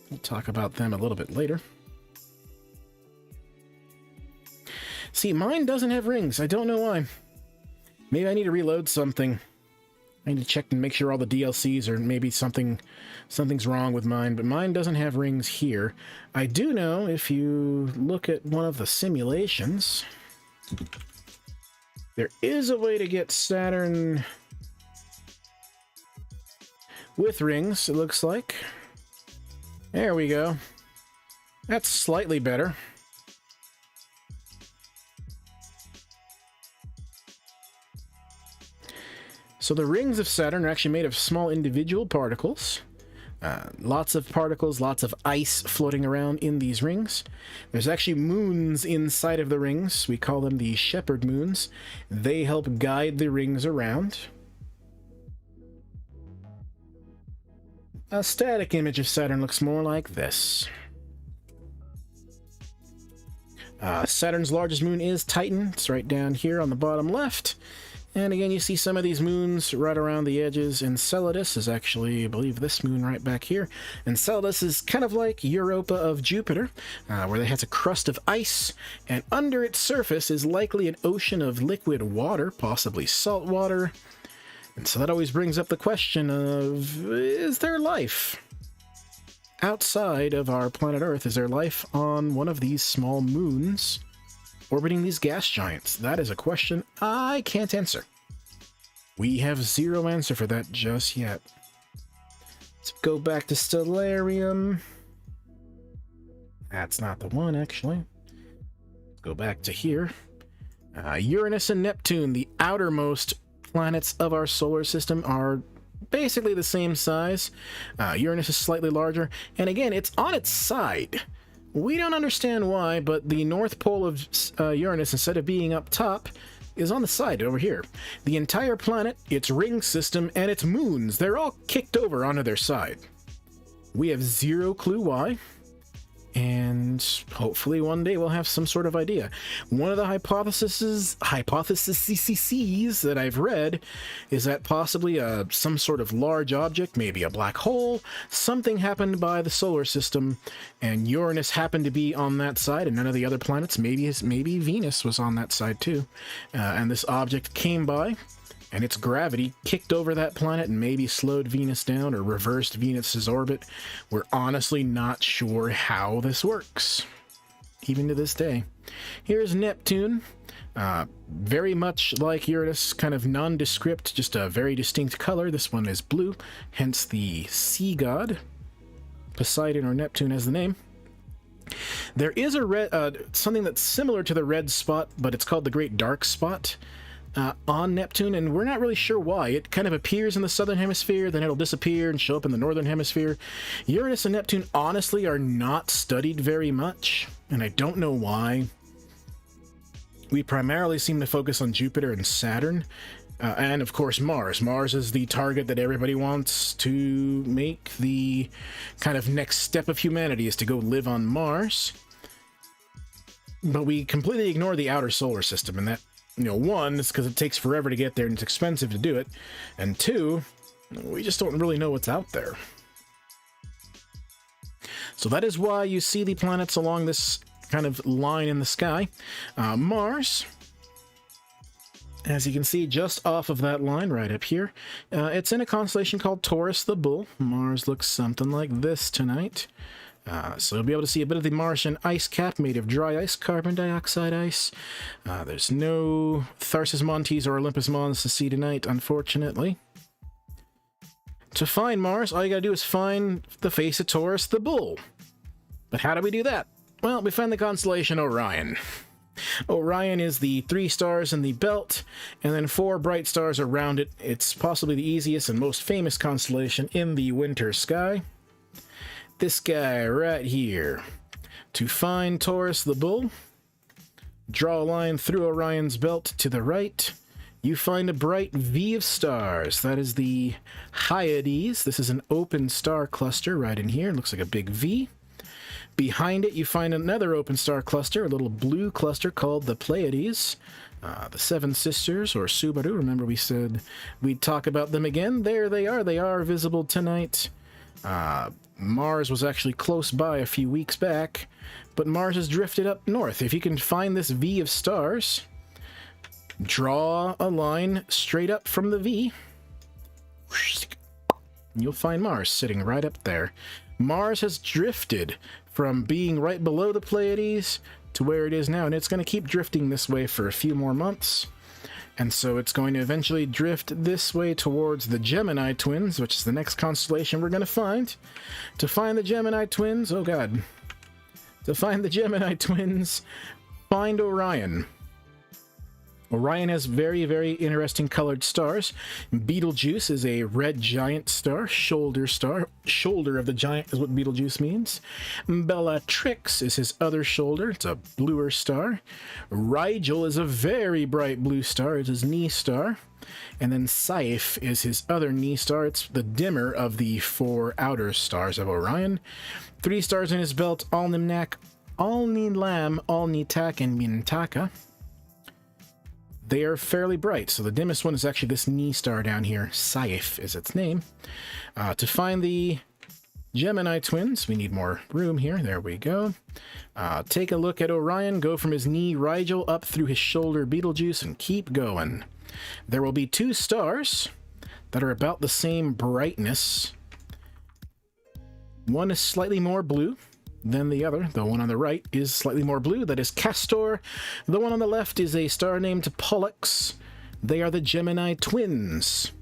We'll talk about them a little bit later. See, mine doesn't have rings. I don't know why. Maybe I need to reload something. I need to check and make sure all the DLCs are maybe something's wrong with mine, but mine doesn't have rings here. I do know if you look at one of the simulations, there is a way to get Saturn with rings, it looks like. There we go. That's slightly better. So the rings of Saturn are actually made of small individual particles. Lots of particles, lots of ice floating around in these rings. There's actually moons inside of the rings. We call them the shepherd moons. They help guide the rings around. A static image of Saturn looks more like this. Saturn's largest moon is Titan. It's right down here on the bottom left. And again, you see some of these moons right around the edges. Enceladus is actually, I believe, this moon right back here. Enceladus is kind of like Europa of Jupiter, where it has a crust of ice, and under its surface is likely an ocean of liquid water, possibly salt water. And so that always brings up the question of, is there life outside of our planet Earth? Is there life on one of these small moons orbiting these gas giants? That is a question I can't answer. We have zero answer for that just yet. Let's go back to Stellarium. That's not the one, actually. Let's go back to here. Uranus and Neptune, the outermost planets of our solar system, are basically the same size. Uranus is slightly larger, and again, it's on its side. We don't understand why, but the North Pole of Uranus, instead of being up top, is on the side over here. The entire planet, its ring system, and its moons, they're all kicked over onto their side. We have zero clue why, and hopefully one day we'll have some sort of idea. One of the hypotheses that I've read is that possibly some sort of large object, maybe a black hole, something happened by the solar system, and Uranus happened to be on that side, and none of the other planets, maybe Venus was on that side too, and this object came by, and its gravity kicked over that planet and maybe slowed Venus down or reversed Venus's orbit. We're honestly not sure how this works, even to this day. Here's Neptune. Very much like Uranus, kind of nondescript, just a very distinct color. This one is blue, hence the sea god. Poseidon or Neptune as the name. There is a red, something that's similar to the red spot, but it's called the Great Dark Spot. On Neptune, and we're not really sure why. It kind of appears in the southern hemisphere, then it'll disappear and show up in the northern hemisphere. Uranus and Neptune honestly are not studied very much, and I don't know why. We primarily seem to focus on Jupiter and Saturn, and of course Mars. Mars is the target that everybody wants to make the kind of next step of humanity, is to go live on Mars. But we completely ignore the outer solar system, and that, one, is because it takes forever to get there and it's expensive to do it, and two, we just don't really know what's out there. So that is why you see the planets along this kind of line in the sky. Mars, as you can see just off of that line right up here, it's in a constellation called Taurus the Bull. Mars looks something like this tonight. So you'll be able to see a bit of the Martian ice cap made of dry ice, carbon dioxide ice. There's no Tharsis Montes or Olympus Mons to see tonight, unfortunately. To find Mars, all you gotta do is find the face of Taurus the Bull. But how do we do that? Well, we find the constellation Orion. Orion is the 3 stars in the belt, and then 4 bright stars around it. It's possibly the easiest and most famous constellation in the winter sky. This guy right here. To find Taurus the Bull, draw a line through Orion's belt to the right. You find a bright V of stars. That is the Hyades. This is an open star cluster right in here. It looks like a big V. Behind it, you find another open star cluster, a little blue cluster called the Pleiades. The Seven Sisters, or Subaru. Remember we said we'd talk about them again? There they are. They are visible tonight. Mars was actually close by a few weeks back, but Mars has drifted up north. If you can find this V of stars, draw a line straight up from the V, You'll find Mars sitting right up there. Mars has drifted from being right below the Pleiades to where it is now, and it's going to keep drifting this way for a few more months. And so it's going to eventually drift this way towards the Gemini Twins, which is the next constellation we're going to find. To find the Gemini Twins, oh god. To find the Gemini Twins, find Orion. Orion has very, very interesting colored stars. Betelgeuse is a red giant star. Shoulder of the giant is what Betelgeuse means. Bellatrix is his other shoulder. It's a bluer star. Rigel is a very bright blue star. It's his knee star. And then Saiph is his other knee star. It's the dimmer of the 4 outer stars of Orion. 3 stars in his belt: Alninak, Alnilam, Alnitak, and Mintaka. They are fairly bright, so the dimmest one is actually this knee star down here. Saiph is its name. To find the Gemini Twins, we need more room here. There we go. Take a look at Orion. Go from his knee, Rigel, up through his shoulder, Betelgeuse, and keep going. There will be 2 stars that are about the same brightness. One is slightly more blue than the other. The one on the right is slightly more blue. That is Castor. The one on the left is a star named Pollux. They are the Gemini Twins.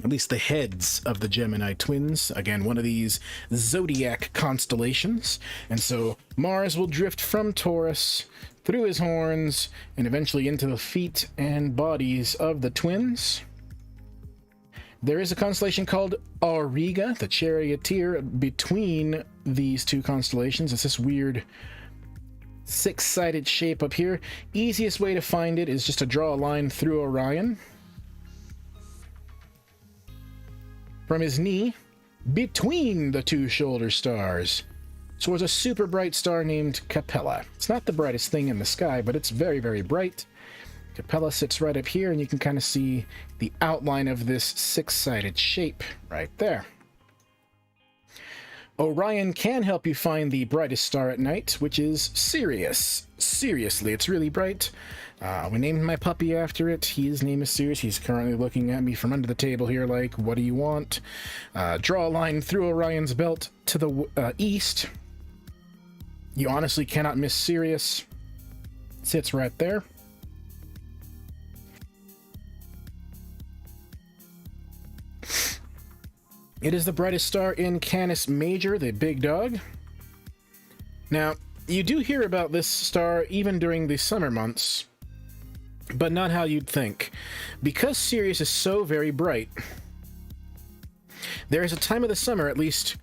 At least the heads of the Gemini Twins. Again, one of these zodiac constellations. And so Mars will drift from Taurus through his horns and eventually into the feet and bodies of the twins. There is a constellation called Auriga, the charioteer, between these 2 constellations. It's this weird 6-sided shape up here. Easiest way to find it is just to draw a line through Orion. From his knee, between the 2 shoulder stars, soars a super bright star named Capella. It's not the brightest thing in the sky, but it's very, very bright. Capella sits right up here, and you can kind of see the outline of this 6-sided shape right there. Orion can help you find the brightest star at night, which is Sirius. Seriously, it's really bright. We named my puppy after it. His name is Sirius. He's currently looking at me from under the table here like, what do you want? Draw a line through Orion's belt to the east. You honestly cannot miss Sirius. Sits right there. It is the brightest star in Canis Major, the big dog. Now, you do hear about this star even during the summer months, but not how you'd think. Because Sirius is so very bright, there is a time of the summer, at least,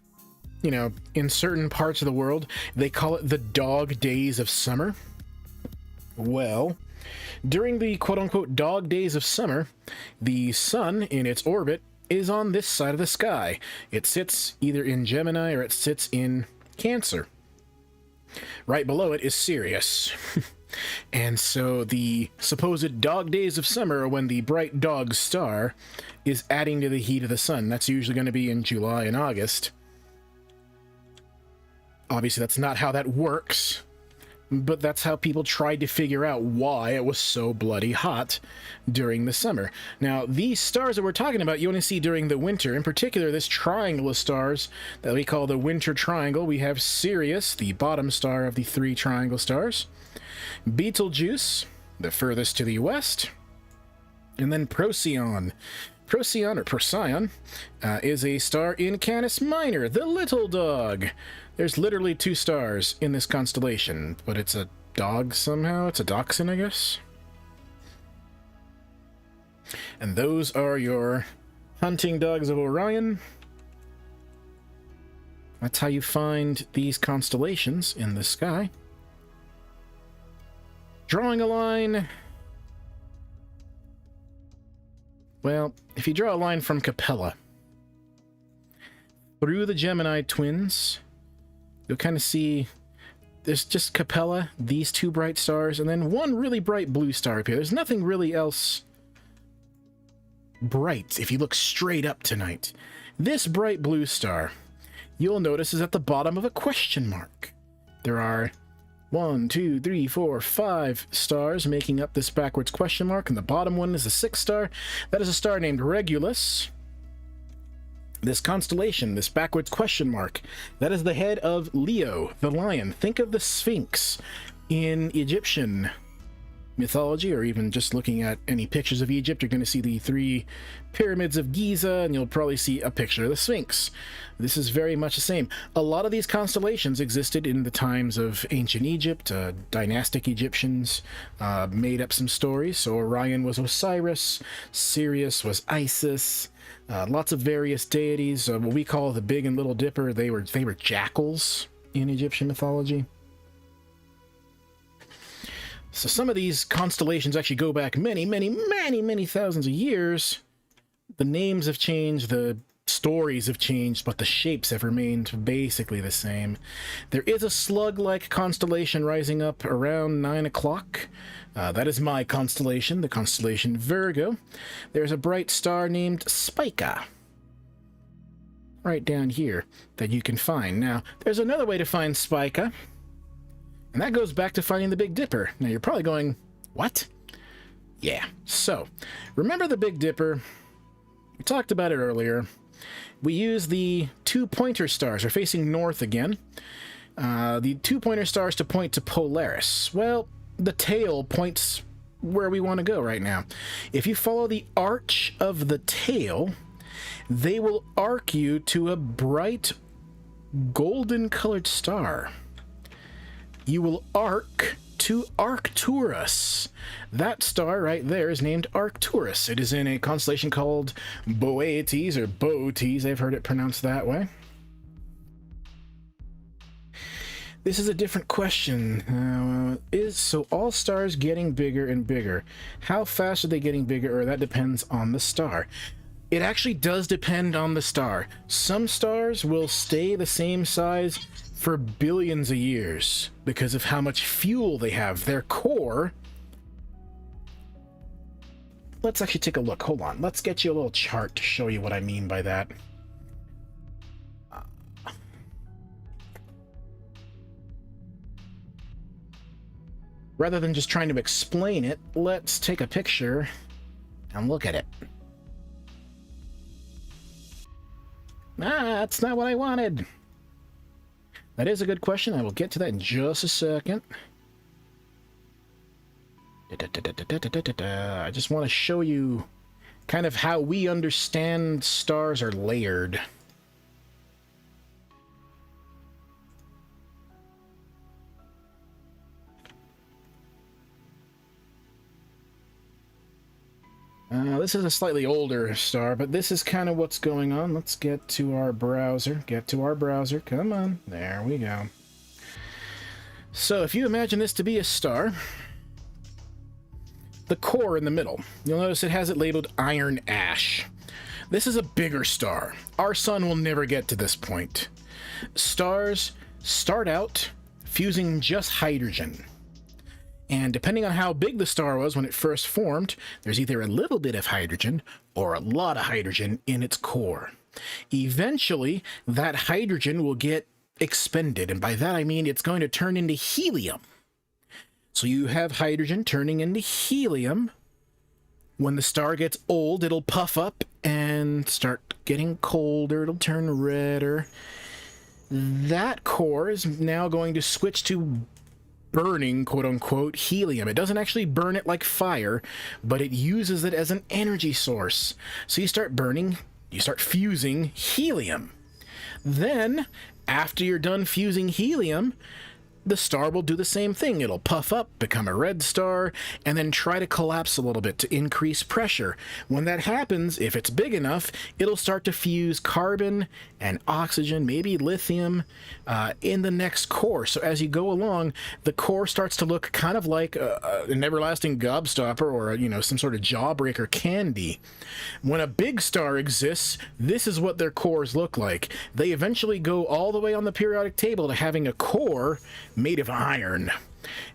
you know, in certain parts of the world, they call it the dog days of summer. Well, during the quote-unquote dog days of summer, the sun in its orbit is on this side of the sky. It sits either in Gemini or it sits in Cancer. Right below it is Sirius. And so the supposed dog days of summer are when the bright dog star is adding to the heat of the sun. That's usually going to be in July and August. Obviously, that's not how that works, but that's how people tried to figure out why it was so bloody hot during the summer. Now, these stars that we're talking about, you only see during the winter. In particular, this triangle of stars that we call the Winter Triangle. We have Sirius, the bottom star of the 3 triangle stars. Betelgeuse, the furthest to the west. And then Procyon. Procyon, or Procyon, is a star in Canis Minor, the little dog. There's literally 2 stars in this constellation, but it's a dog somehow. It's a dachshund, I guess. And those are your hunting dogs of Orion. That's how you find these constellations in the sky. Drawing a line. Well, if you draw a line from Capella through the Gemini Twins, you'll kind of see there's just Capella, these 2 bright stars, and then one really bright blue star up here. There's nothing really else bright if you look straight up tonight. This bright blue star, you'll notice, is at the bottom of a question mark. There are 1, 2, 3, 4, 5 stars making up this backwards question mark, and the bottom one is a 6th star. That is a star named Regulus. This constellation, this backwards question mark, that is the head of Leo, the lion. Think of the Sphinx in Egyptian mythology, or even just looking at any pictures of Egypt, you're going to see the 3 pyramids of Giza, and you'll probably see a picture of the Sphinx. This is very much the same. A lot of these constellations existed in the times of ancient Egypt. Dynastic Egyptians made up some stories. So Orion was Osiris, Sirius was Isis, lots of various deities. What we call the Big and Little Dipper, they were jackals in Egyptian mythology. So some of these constellations actually go back many thousands of years. The names have changed, the stories have changed, but the shapes have remained basically the same. There is a slug-like constellation rising up around 9 o'clock. That is my constellation, the constellation Virgo. There's a bright star named Spica right down here that you can find. Now, there's another way to find Spica, and that goes back to finding the Big Dipper. Now, you're probably going, what? Yeah, so, remember the Big Dipper? We talked about it earlier. We use the 2 pointer stars. We're facing north again. The 2 pointer stars to point to Polaris. Well, the tail points where we want to go right now. If you follow the arch of the tail, they will arc you to a bright golden-colored star. You will arc to Arcturus. That star right there is named Arcturus. It is in a constellation called Boötes, or Boötes, I've heard it pronounced that way. This is a different question. So all stars getting bigger and bigger? How fast are they getting bigger, or that depends on the star? It actually does depend on the star. Some stars will stay the same size for billions of years because of how much fuel they have. Their core... Let's actually take a look. Hold on. Let's get you a little chart to show you what I mean by that. Rather than just trying to explain it, let's take a picture and look at it. That's not what I wanted. That is a good question. I will get to that in just a second. I just want to show you kind of how we understand stars are layered. This is a slightly older star, but this is kind of what's going on. Let's get to our browser. Come on. There we go. So if you imagine this to be a star, the core in the middle, you'll notice it has it labeled iron ash. This is a bigger star. Our sun will never get to this point. Stars start out fusing just hydrogen. And depending on how big the star was when it first formed, there's either a little bit of hydrogen or a lot of hydrogen in its core. Eventually, that hydrogen will get expended, and by that I mean it's going to turn into helium. So you have hydrogen turning into helium. When the star gets old, it'll puff up and start getting colder. It'll turn redder. That core is now going to switch to burning, quote-unquote, helium. It doesn't actually burn it like fire, but it uses it as an energy source. So you start burning, you start fusing helium. Then, after you're done fusing helium, the star will do the same thing. It'll puff up, become a red star, and then try to collapse a little bit to increase pressure. When that happens, if it's big enough, it'll start to fuse carbon and oxygen, maybe lithium, in the next core. So as you go along, the core starts to look kind of like an everlasting gobstopper or, some sort of jawbreaker candy. When a big star exists, this is what their cores look like. They eventually go all the way on the periodic table to having a core made of iron.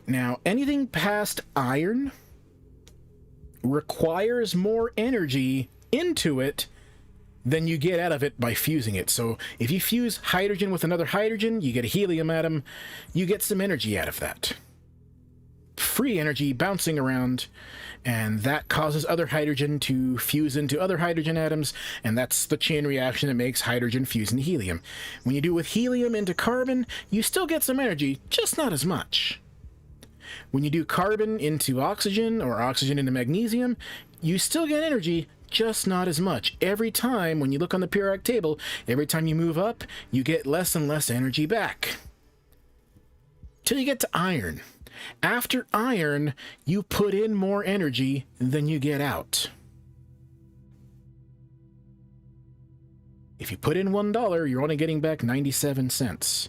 Now, anything past iron requires more energy into it than you get out of it by fusing it. So if you fuse hydrogen with another hydrogen, you get a helium atom, you get some energy out of that. free energy bouncing around, and that causes other hydrogen to fuse into other hydrogen atoms, and that's the chain reaction that makes hydrogen fuse into helium. When you do with helium into carbon, you still get some energy, just not as much. When you do carbon into oxygen or oxygen into magnesium, you still get energy, just not as much. Every time, when you look on the periodic table, every time you move up, you get less and less energy back. Till you get to iron. After iron, you put in more energy than you get out. If you put in $1, you're only getting back 97 cents.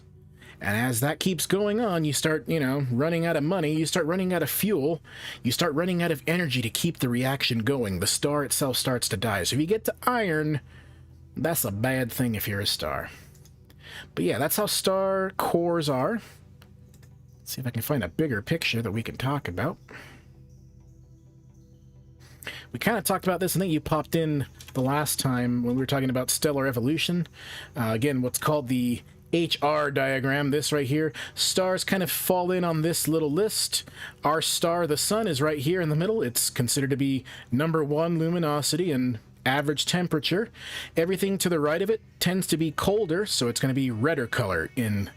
And as that keeps going on, you start, running out of money, you start running out of fuel, you start running out of energy to keep the reaction going. The star itself starts to die. So if you get to iron, that's a bad thing if you're a star. But yeah, that's how star cores are. Let's see if I can find a bigger picture that we can talk about. We kind of talked about this. I think you popped in the last time when we were talking about stellar evolution. Again, what's called the HR diagram, this right here. Stars kind of fall in on this little list. Our star, the sun, is right here in the middle. It's considered to be #1 luminosity and average temperature. Everything to the right of it tends to be colder, so it's going to be redder color in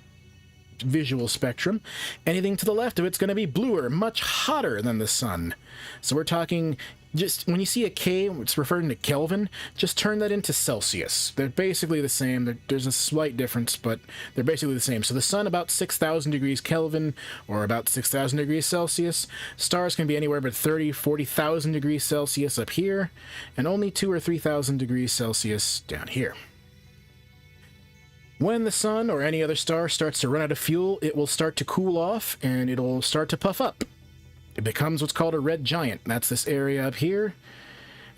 visual spectrum. Anything to the left of it's going to be bluer, much hotter than the sun. So we're talking, just when you see a K, it's referring to Kelvin, just turn that into Celsius. They're basically the same. There's a slight difference, but they're basically the same. So the sun about 6,000 degrees Kelvin, or about 6,000 degrees Celsius. Stars can be anywhere but 30, 40,000 degrees Celsius up here, and only 2,000 or 3,000 degrees Celsius down here. When the sun or any other star starts to run out of fuel, it will start to cool off and it'll start to puff up. It becomes what's called a red giant. That's this area up here.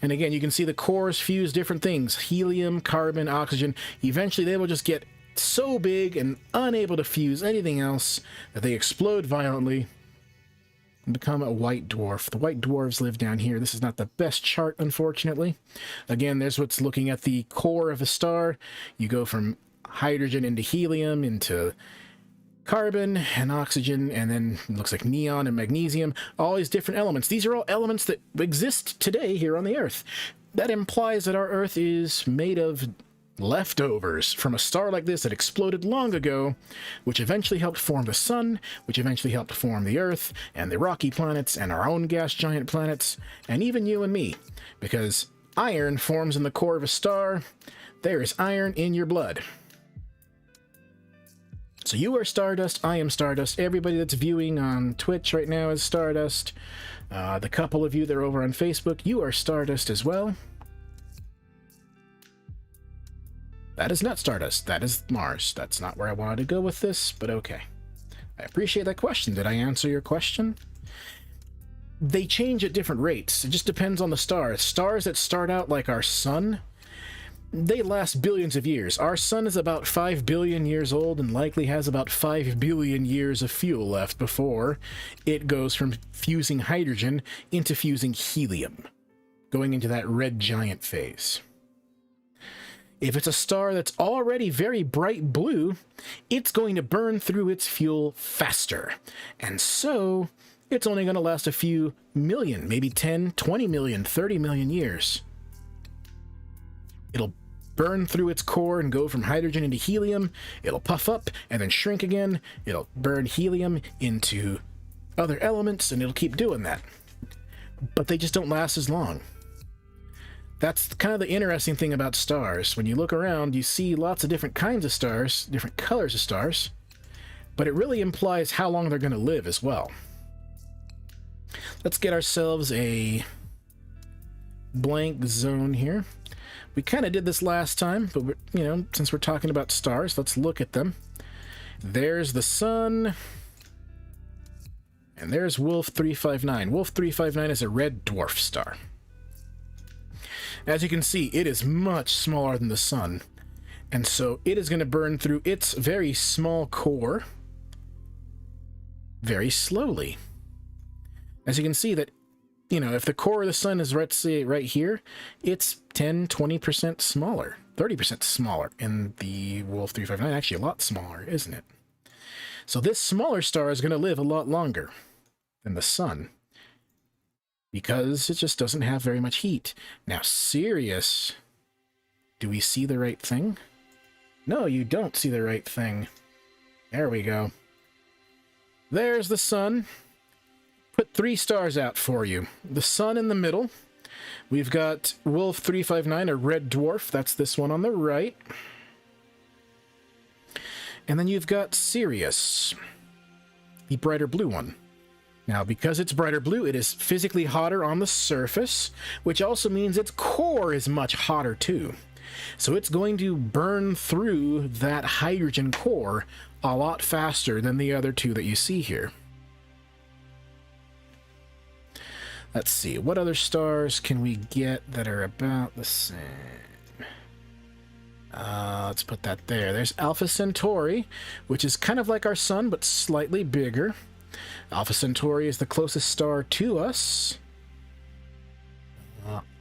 And again, you can see the cores fuse different things. Helium, carbon, oxygen. Eventually they will just get so big and unable to fuse anything else that they explode violently and become a white dwarf. The white dwarves live down here. This is not the best chart, unfortunately. Again, there's what's looking at the core of a star. You go from hydrogen into helium, into carbon and oxygen, and then it looks like neon and magnesium, all these different elements. These are all elements that exist today here on the Earth. That implies that our Earth is made of leftovers from a star like this that exploded long ago, which eventually helped form the sun, which eventually helped form the Earth, and the rocky planets, and our own gas giant planets, and even you and me, because iron forms in the core of a star. There is iron in your blood. So you are Stardust, I am Stardust, everybody that's viewing on Twitch right now is Stardust. The couple of you that are over on Facebook, you are Stardust as well. That is not Stardust, that is Mars. That's not where I wanted to go with this, but okay. I appreciate that question. Did I answer your question? They change at different rates. It just depends on the star. Stars that start out like our sun, they last billions of years. Our sun is about 5 billion years old and likely has about 5 billion years of fuel left before it goes from fusing hydrogen into fusing helium, going into that red giant phase. If it's a star that's already very bright blue, it's going to burn through its fuel faster. And so it's only going to last a few million, maybe 10, 20 million, 30 million years. It'll burn through its core and go from hydrogen into helium. It'll puff up and then shrink again. It'll burn helium into other elements, and it'll keep doing that. But they just don't last as long. That's kind of the interesting thing about stars. When you look around, you see lots of different kinds of stars, different colors of stars, but it really implies how long they're going to live as well. Let's get ourselves a blank zone here. We kind of did this last time, but since we're talking about stars, let's look at them. There's the sun, and there's Wolf 359. Wolf 359 is a red dwarf star. As you can see, it is much smaller than the sun, and so it is going to burn through its very small core very slowly. As you can see that, if the core of the sun is, let's say, right here, it's 10, 20% smaller, 30% smaller in the Wolf 359, actually a lot smaller, isn't it? So this smaller star is going to live a lot longer than the sun, because it just doesn't have very much heat. Now, Sirius, do we see the right thing? No, you don't see the right thing. There we go. There's the sun. Put 3 stars out for you. The sun in the middle. We've got Wolf 359, a red dwarf. That's this one on the right. And then you've got Sirius, the brighter blue one. Now, because it's brighter blue, it is physically hotter on the surface, which also means its core is much hotter too. So it's going to burn through that hydrogen core a lot faster than the other 2 that you see here. Let's see, what other stars can we get that are about the same? Let's put that there. There's Alpha Centauri, which is kind of like our sun, but slightly bigger. Alpha Centauri is the closest star to us.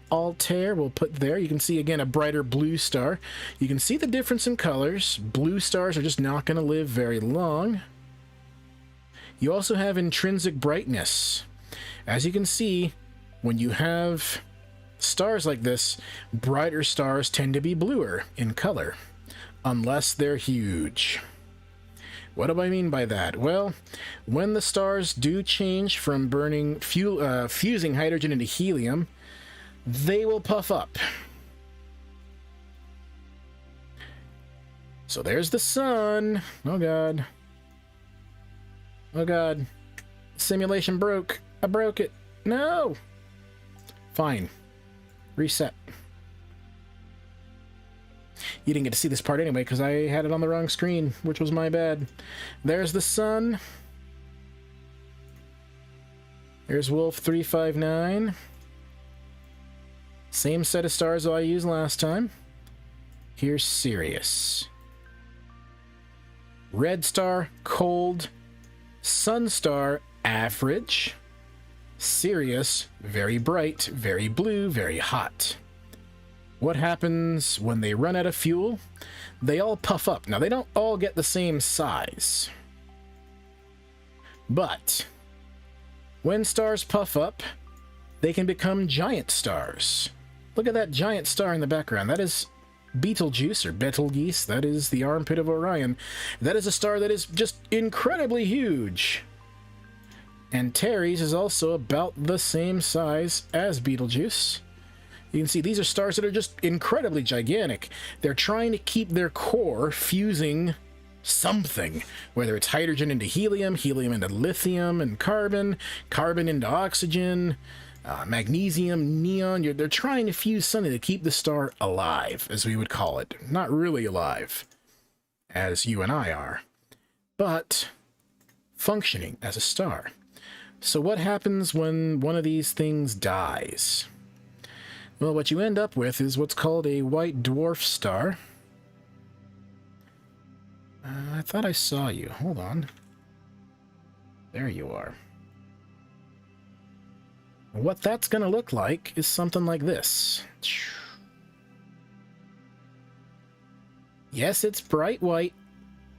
Altair we'll put there. You can see, again, a brighter blue star. You can see the difference in colors. Blue stars are just not going to live very long. You also have intrinsic brightness. As you can see, when you have stars like this, brighter stars tend to be bluer in color, unless they're huge. What do I mean by that? Well, when the stars do change from burning fusing hydrogen into helium, they will puff up. So there's the sun. Oh god. Oh god. Simulation broke. I broke it. No! Fine. Reset. You didn't get to see this part anyway, because I had it on the wrong screen, which was my bad. There's the sun. There's Wolf 359. Same set of stars I used last time. Here's Sirius. Red star, cold. Sun star, average. Sirius, very bright, very blue, very hot. What happens when they run out of fuel? They all puff up. Now, they don't all get the same size. But when stars puff up, they can become giant stars. Look at that giant star in the background. That is Betelgeuse, or Betelgeuse. That is the armpit of Orion. That is a star that is just incredibly huge. Antares is also about the same size as Betelgeuse. You can see these are stars that are just incredibly gigantic. They're trying to keep their core fusing something, whether it's hydrogen into helium, helium into lithium and carbon, carbon into oxygen, magnesium, neon. They're trying to fuse something to keep the star alive, as we would call it. Not really alive, as you and I are, but functioning as a star. So what happens when one of these things dies? Well, what you end up with is what's called a white dwarf star. I thought I saw you. Hold on. There you are. What that's going to look like is something like this. Yes, it's bright white,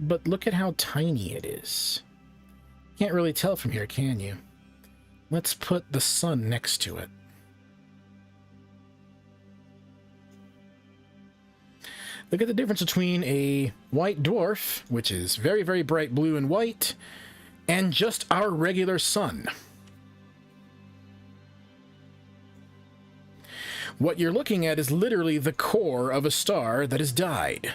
but look at how tiny it is. Can't really tell from here, can you? Let's put the sun next to it. Look at the difference between a white dwarf, which is very, very bright blue and white, and just our regular sun. What you're looking at is literally the core of a star that has died,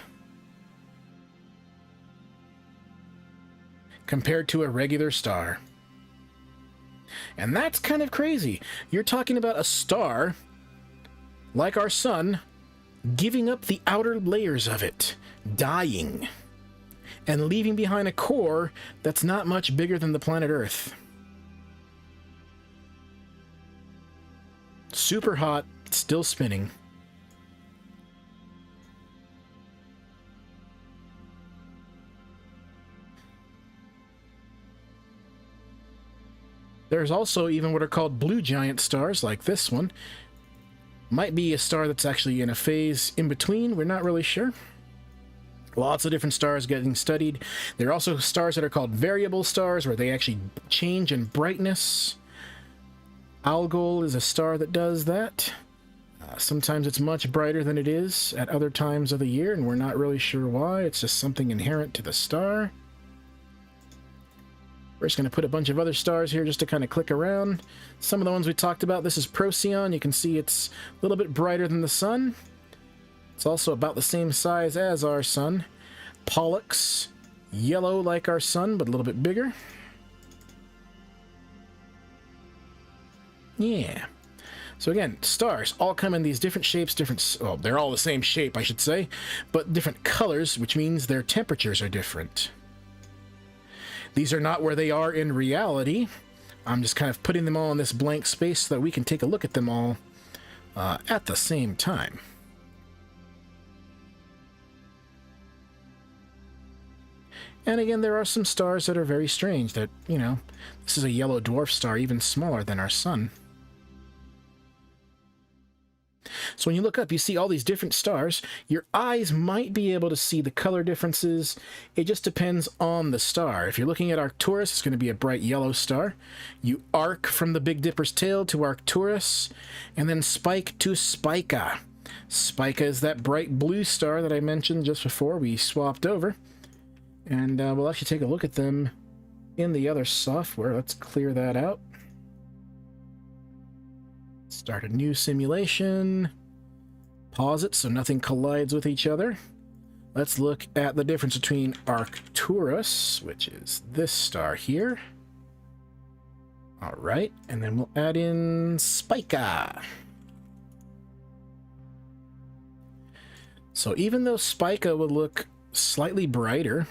compared to a regular star. And that's kind of crazy. You're talking about a star, like our sun, giving up the outer layers of it, dying, and leaving behind a core that's not much bigger than the planet Earth. Super hot, still spinning. There's also even what are called blue giant stars, like this one. Might be a star that's actually in a phase in between, we're not really sure. Lots of different stars getting studied. There are also stars that are called variable stars, where they actually change in brightness. Algol is a star that does that. Sometimes it's much brighter than it is at other times of the year, and we're not really sure why. It's just something inherent to the star. We're just going to put a bunch of other stars here just to kind of click around. Some of the ones we talked about. This is Procyon. You can see it's a little bit brighter than the sun. It's also about the same size as our sun. Pollux, yellow like our sun, but a little bit bigger. Yeah. So again, stars all come in these different shapes, well, they're all the same shape, I should say, but different colors, which means their temperatures are different. These are not where they are in reality. I'm just kind of putting them all in this blank space so that we can take a look at them all at the same time. And again, there are some stars that are very strange that, you know, this is a yellow dwarf star, even smaller than our sun. So when you look up, you see all these different stars. Your eyes might be able to see the color differences. It just depends on the star. If you're looking at Arcturus, it's going to be a bright yellow star. You arc from the Big Dipper's tail to Arcturus, and then spike to Spica. Spica is that bright blue star that I mentioned just before we swapped over. And we'll actually take a look at them in the other software. Let's clear that out. Start a new simulation. Pause it so nothing collides with each other. Let's look at the difference between Arcturus, which is this star here. All right, and then we'll add in Spica. So even though Spica would look slightly brighter,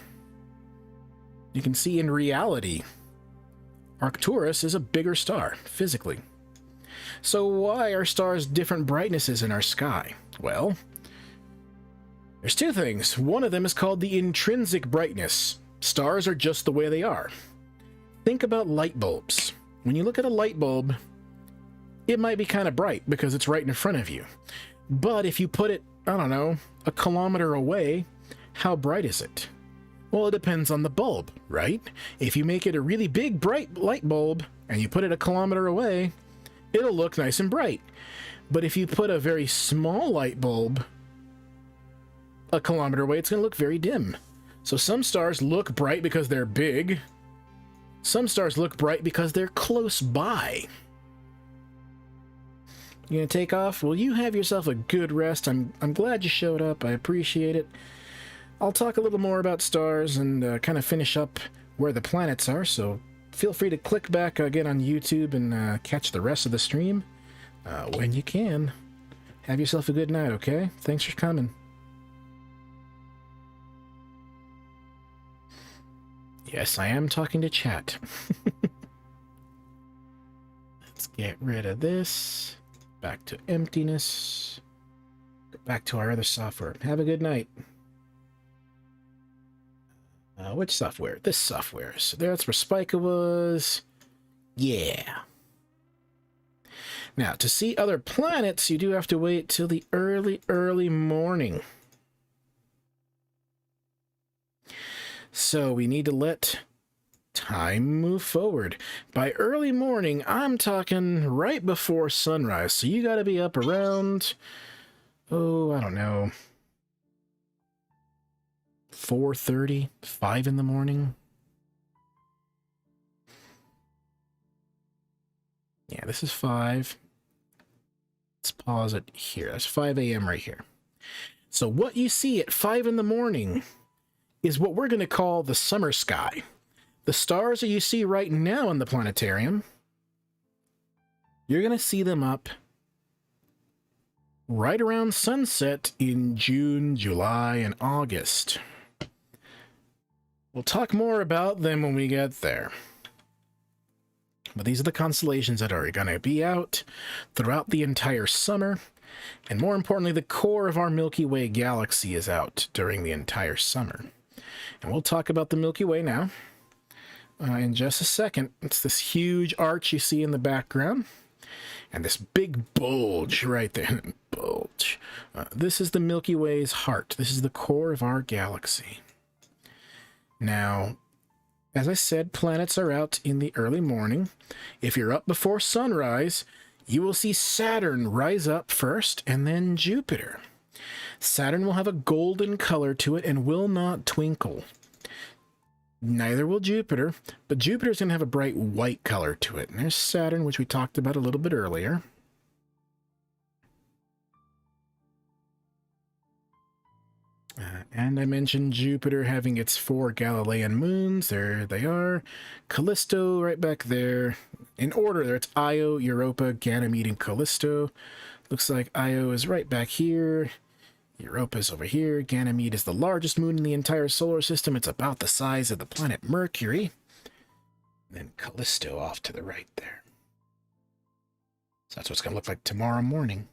you can see in reality, Arcturus is a bigger star, physically. So why are stars different brightnesses in our sky? Well, there's two things. One of them is called the intrinsic brightness. Stars are just the way they are. Think about light bulbs. When you look at a light bulb, it might be kind of bright because it's right in front of you. But if you put it, I don't know, a kilometer away, how bright is it? Well, it depends on the bulb, right? If you make it a really big, bright light bulb and you put it a kilometer away, it'll look nice and bright. But if you put a very small light bulb a kilometer away, it's going to look very dim. So some stars look bright because they're big. Some stars look bright because they're close by. You gonna take off? Well, you have yourself a good rest. I'm glad you showed up. I appreciate it. I'll talk a little more about stars and kind of finish up where the planets are, so feel free to click back again on YouTube and catch the rest of the stream when you can. Have yourself a good night, okay? Thanks for coming. Yes, I am talking to chat. Let's get rid of this. Back to emptiness. Back to our other software. Have a good night. Which software? This software. So that's where Spica was. Yeah. Now, to see other planets, you do have to wait till the early morning. So we need to let time move forward. By early morning, I'm talking right before sunrise. So you got to be up around, oh, I don't know, 4:30, 5 in the morning. Yeah, this is 5. Let's pause it here. That's 5 a.m. right here. So what you see at 5 in the morning is what we're going to call the summer sky. The stars that you see right now in the planetarium, you're going to see them up right around sunset in June, July, and August. We'll talk more about them when we get there. But these are the constellations that are going to be out throughout the entire summer. And more importantly, the core of our Milky Way galaxy is out during the entire summer. And we'll talk about the Milky Way now in just a second. It's this huge arch you see in the background. And this big bulge right there, bulge. This is the Milky Way's heart. This is the core of our galaxy. Now, as I said, planets are out in the early morning. If you're up before sunrise, you will see Saturn rise up first, and then Jupiter. Saturn will have a golden color to it and will not twinkle. Neither will Jupiter, but Jupiter's going to have a bright white color to it. And there's Saturn, which we talked about a little bit earlier. And I mentioned Jupiter having its 4 Galilean moons. There they are. Callisto right back there. In order there, it's Io, Europa, Ganymede, and Callisto. Looks like Io is right back here. Europa's over here. Ganymede is the largest moon in the entire solar system. It's about the size of the planet Mercury. And then Callisto off to the right there. So that's what it's going to look like tomorrow morning.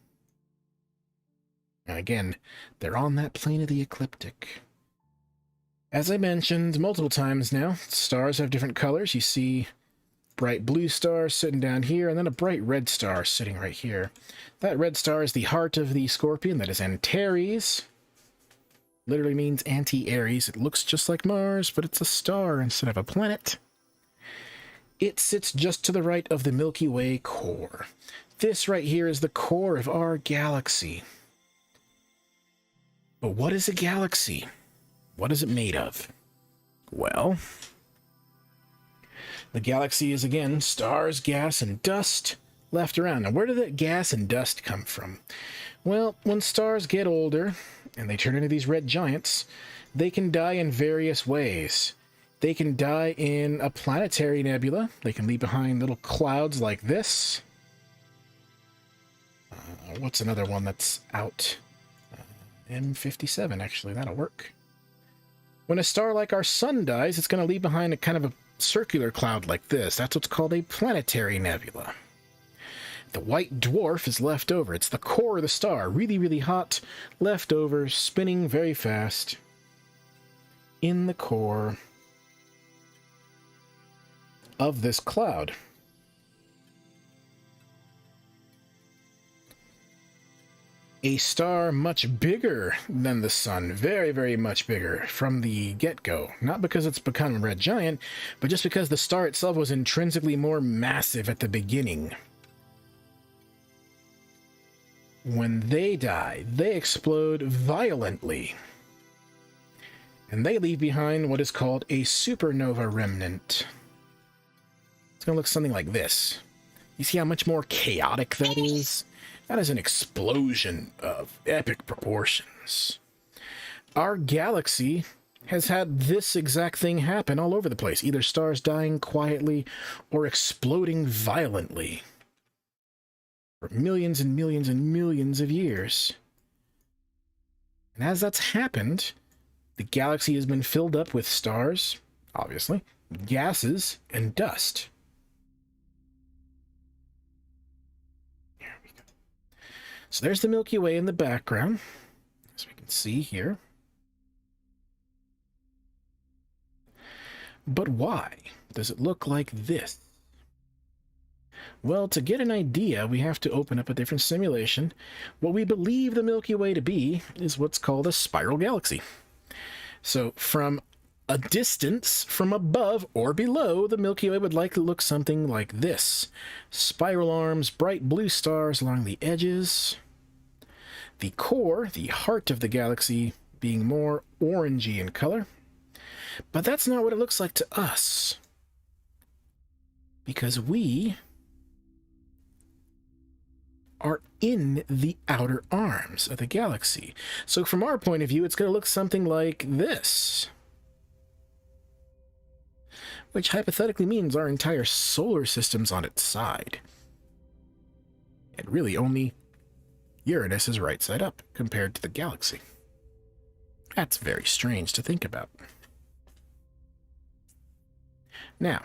Now again, they're on that plane of the ecliptic. As I mentioned multiple times now, stars have different colors. You see bright blue star sitting down here, and then a bright red star sitting right here. That red star is the heart of the Scorpion. That is Antares. Literally means anti-Aries. It looks just like Mars, but it's a star instead of a planet. It sits just to the right of the Milky Way core. This right here is the core of our galaxy. But what is a galaxy? What is it made of? Well, the galaxy is, again, stars, gas, and dust left around. Now, where did that gas and dust come from? Well, when stars get older, and they turn into these red giants, they can die in various ways. They can die in a planetary nebula. They can leave behind little clouds like this. What's another one that's out? M57, actually, that'll work. When a star like our sun dies, it's going to leave behind a kind of a circular cloud like this. That's what's called a planetary nebula. The white dwarf is left over. It's the core of the star, really, really hot, left over, spinning very fast in the core of this cloud. A star much bigger than the sun, very, very much bigger from the get-go. Not because it's become a red giant, but just because the star itself was intrinsically more massive at the beginning. When they die, they explode violently. And they leave behind what is called a supernova remnant. It's going to look something like this. You see how much more chaotic that is? That is an explosion of epic proportions. Our galaxy has had this exact thing happen all over the place. Either stars dying quietly or exploding violently. For millions and millions and millions of years. And as that's happened, the galaxy has been filled up with stars, obviously, gases, and dust. So there's the Milky Way in the background, as we can see here. But why does it look like this? Well, to get an idea, we have to open up a different simulation. What we believe the Milky Way to be is what's called a spiral galaxy. So from a distance, from above or below, the Milky Way would likely look something like this. Spiral arms, bright blue stars along the edges. The core, the heart of the galaxy, being more orangey in color. But that's not what it looks like to us. Because we are in the outer arms of the galaxy. So from our point of view, it's going to look something like this. Which hypothetically means our entire solar system's on its side. And really only Uranus is right side up compared to the galaxy. That's very strange to think about. Now,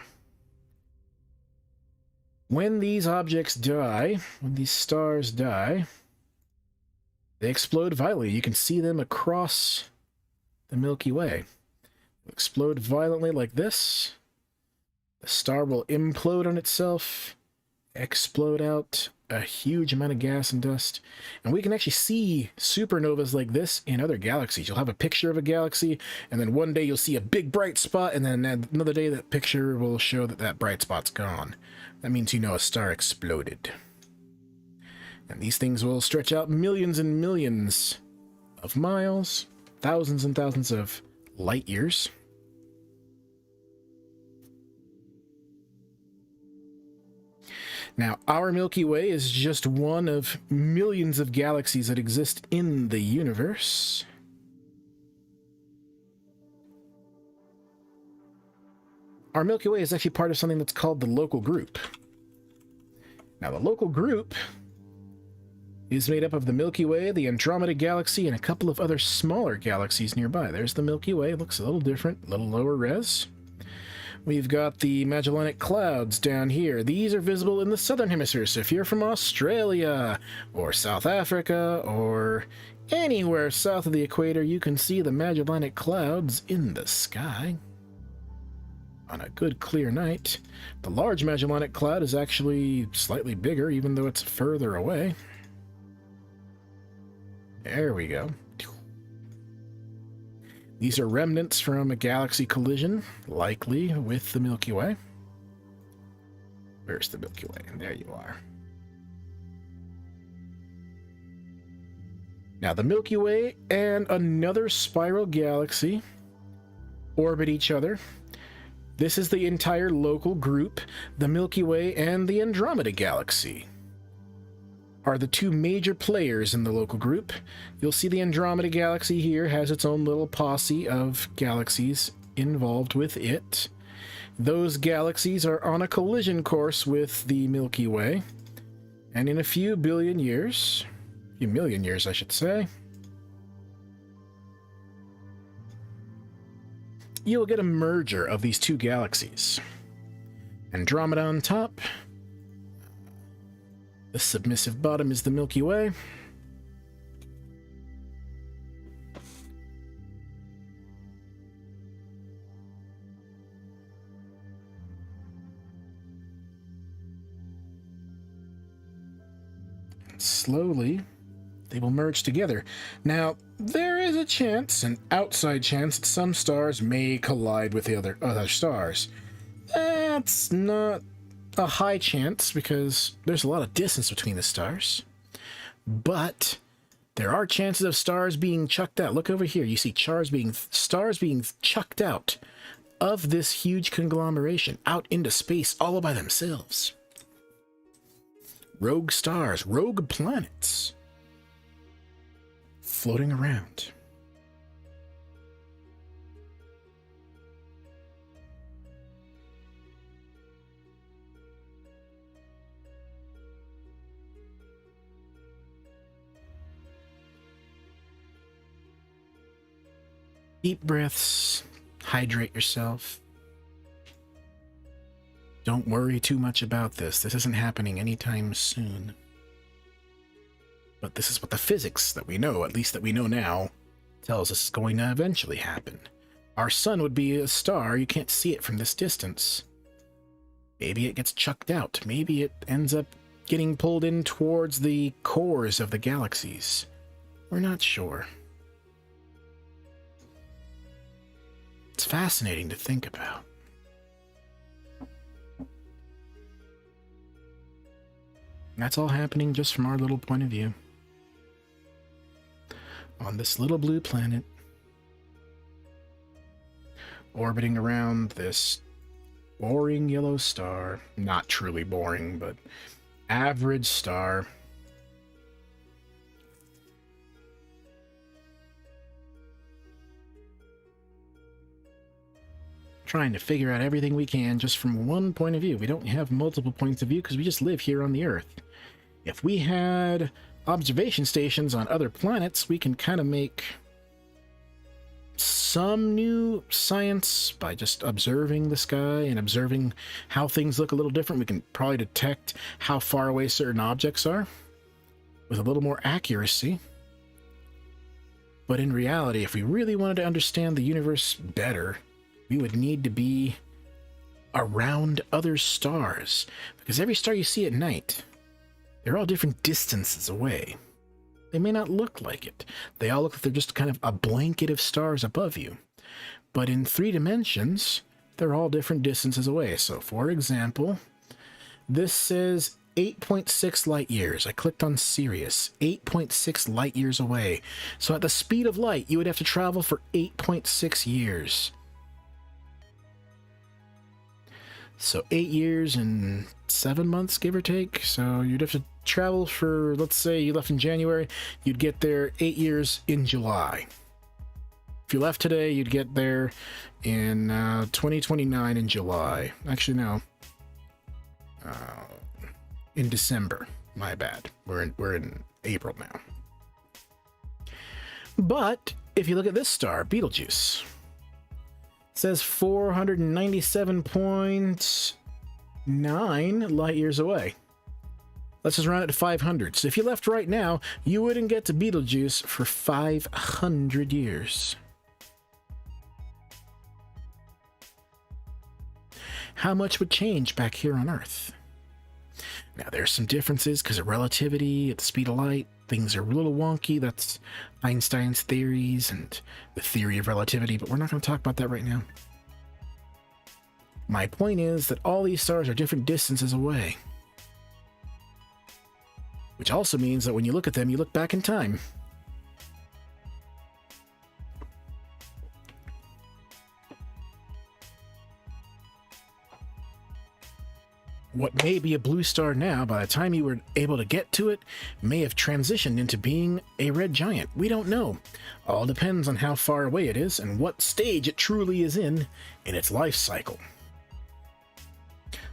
when these objects die, when these stars die, they explode violently. You can see them across the Milky Way. They'll explode violently like this. The star will implode on itself, explode out a huge amount of gas and dust. And we can actually see supernovas like this in other galaxies. You'll have a picture of a galaxy, and then one day you'll see a big bright spot, and then another day that picture will show that that bright spot's gone. That means you know a star exploded. And these things will stretch out millions and millions of miles, thousands and thousands of light years. Now, our Milky Way is just one of millions of galaxies that exist in the universe. Our Milky Way is actually part of something that's called the local group. Now, the local group is made up of the Milky Way, the Andromeda Galaxy, and a couple of other smaller galaxies nearby. There's the Milky Way. It looks a little different, a little lower res. We've got the Magellanic Clouds down here. These are visible in the southern hemisphere, so if you're from Australia, or South Africa, or anywhere south of the equator, you can see the Magellanic Clouds in the sky on a good clear night. The Large Magellanic Cloud is actually slightly bigger, even though it's further away. There we go. These are remnants from a galaxy collision, likely with the Milky Way. Where's the Milky Way? There you are. Now, the Milky Way and another spiral galaxy orbit each other. This is the entire local group. The Milky Way and the Andromeda Galaxy are the two major players in the local group. You'll see the Andromeda Galaxy here has its own little posse of galaxies involved with it. Those galaxies are on a collision course with the Milky Way, and in a few million years, I should say, you will get a merger of these two galaxies. Andromeda on top. The submissive bottom is the Milky Way. And slowly, they will merge together. Now, there is a chance, an outside chance, that some stars may collide with the other stars. That's not a high chance because there's a lot of distance between the stars, but there are chances of stars being chucked out. Look over here. You see stars being chucked out of this huge conglomeration out into space all by themselves. Rogue stars, rogue planets floating around. Deep breaths, hydrate yourself. Don't worry too much about this. This isn't happening anytime soon. But this is what the physics that we know, at least that we know now, tells us is going to eventually happen. Our sun would be a star. You can't see it from this distance. Maybe it gets chucked out. Maybe it ends up getting pulled in towards the cores of the galaxies. We're not sure. It's fascinating to think about. And that's all happening just from our little point of view. On this little blue planet, orbiting around this boring yellow star. Not truly boring, but average star. Trying to figure out everything we can just from one point of view. We don't have multiple points of view because we just live here on the Earth. If we had observation stations on other planets, we can kind of make some new science by just observing the sky and observing how things look a little different. We can probably detect how far away certain objects are with a little more accuracy. But in reality, if we really wanted to understand the universe better, we would need to be around other stars, because every star you see at night They're all different distances away. They may not look like it. They all look like they're just kind of a blanket of stars above you. But in 3 dimensions, they're all different distances away. So, for example, this says 8.6 light years. I clicked on Sirius. 8.6 light years away. So at the speed of light, you would have to travel for 8.6 years. So 8 years and 7 months, give or take. So you'd have to travel for, let's say you left in January, you'd get there 8 years in July. If you left today, you'd get there in 2029 in July. Actually, no. In December. My bad. We're in April now. But if you look at this star, Betelgeuse, it says 497.9 light years away. Let's just round it to 500. So if you left right now, you wouldn't get to Betelgeuse for 500 years. How much would change back here on Earth? Now, there's some differences because of relativity at the speed of light. Things are a little wonky. That's Einstein's theories and the theory of relativity, but we're not going to talk about that right now. My point is that all these stars are different distances away. Which also means that when you look at them, you look back in time. What may be a blue star now, by the time you were able to get to it, may have transitioned into being a red giant. We don't know. All depends on how far away it is and what stage it truly is in its life cycle.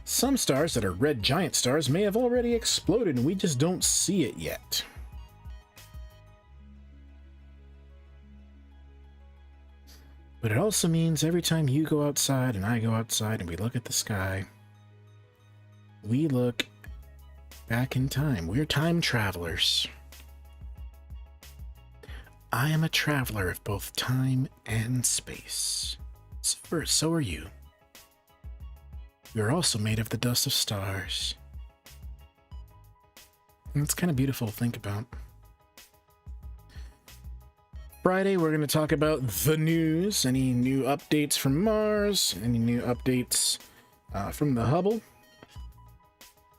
Some stars that are red giant stars may have already exploded and we just don't see it yet. But it also means every time you go outside and I go outside and we look at the sky, we look back in time. We're time travelers. I am a traveler of both time and space. So are you. We are also made of the dust of stars. And it's kind of beautiful to think about. Friday, we're going to talk about the news. Any new updates from Mars, any new updates from the Hubble,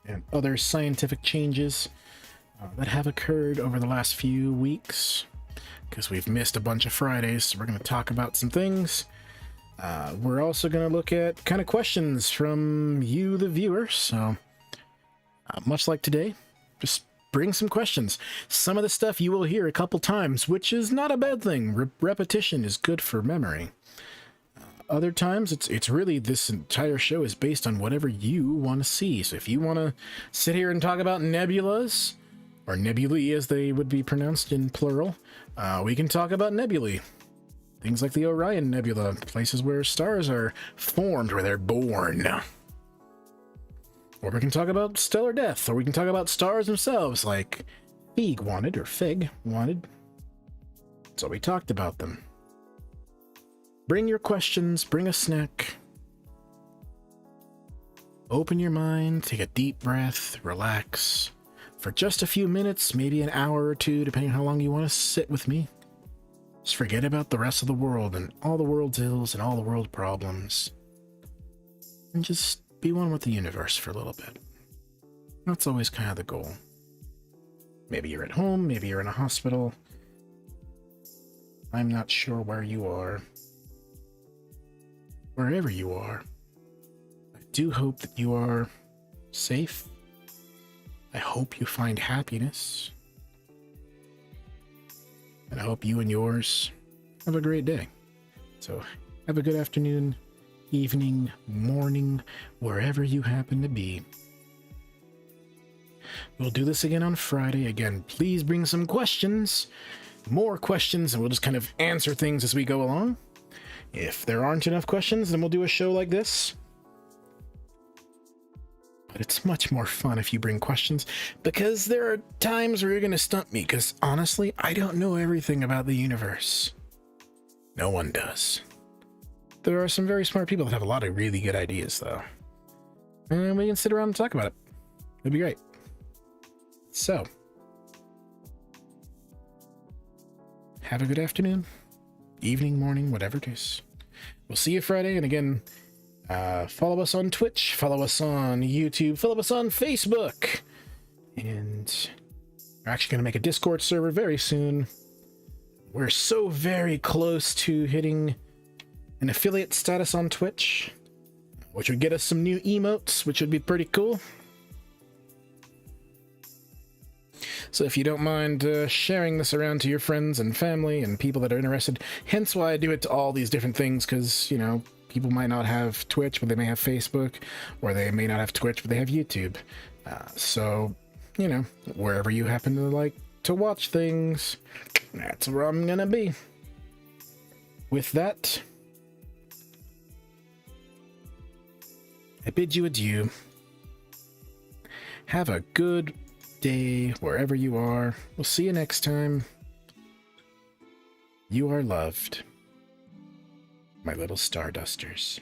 and other scientific changes that have occurred over the last few weeks, because we've missed a bunch of Fridays, so we're going to talk about some things. We're also going to look at kind of questions from you, the viewer, so much like today, just bring some questions. Some of the stuff you will hear a couple times, which is not a bad thing. Repetition is good for memory. Other times, it's really, this entire show is based on whatever you want to see. So if you want to sit here and talk about nebulas, or nebulae as they would be pronounced in plural, we can talk about nebulae. Things like the Orion Nebula, places where stars are formed, where they're born. Or we can talk about stellar death, or we can talk about stars themselves, like Fig wanted. So we talked about them. Bring your questions, bring a snack. Open your mind, take a deep breath, relax. For just a few minutes, maybe an hour or two, depending on how long you want to sit with me. Just forget about the rest of the world and all the world's ills and all the world problems. And just be one with the universe for a little bit. That's always kind of the goal. Maybe you're at home, maybe you're in a hospital. I'm not sure where you are. Wherever you are, I do hope that you are safe. I hope you find happiness. And I hope you and yours have a great day. So have a good afternoon, evening, morning, wherever you happen to be. We'll do this again on Friday. Again, please bring some questions, more questions, and we'll just kind of answer things as we go along. If there aren't enough questions, then we'll do a show like this. But it's much more fun if you bring questions, because there are times where you're going to stump me, because honestly, I don't know everything about the universe. No one does. There are some very smart people that have a lot of really good ideas, though. And we can sit around and talk about it. It'd be great. So, have a good afternoon, evening, morning, whatever it is. We'll see you Friday, and again, follow us on Twitch, follow us on YouTube, follow us on Facebook, and we're actually going to make a Discord server very soon. We're so very close to hitting an affiliate status on Twitch, which would get us some new emotes, which would be pretty cool. So if you don't mind sharing this around to your friends and family and people that are interested, hence why I do it to all these different things, because, you know, people might not have Twitch, but they may have Facebook, or they may not have Twitch, but they have YouTube. So, you know, wherever you happen to like to watch things, that's where I'm gonna be. With that, I bid you adieu. Have a good day wherever you are. We'll see you next time. You are loved, my little Stardusters.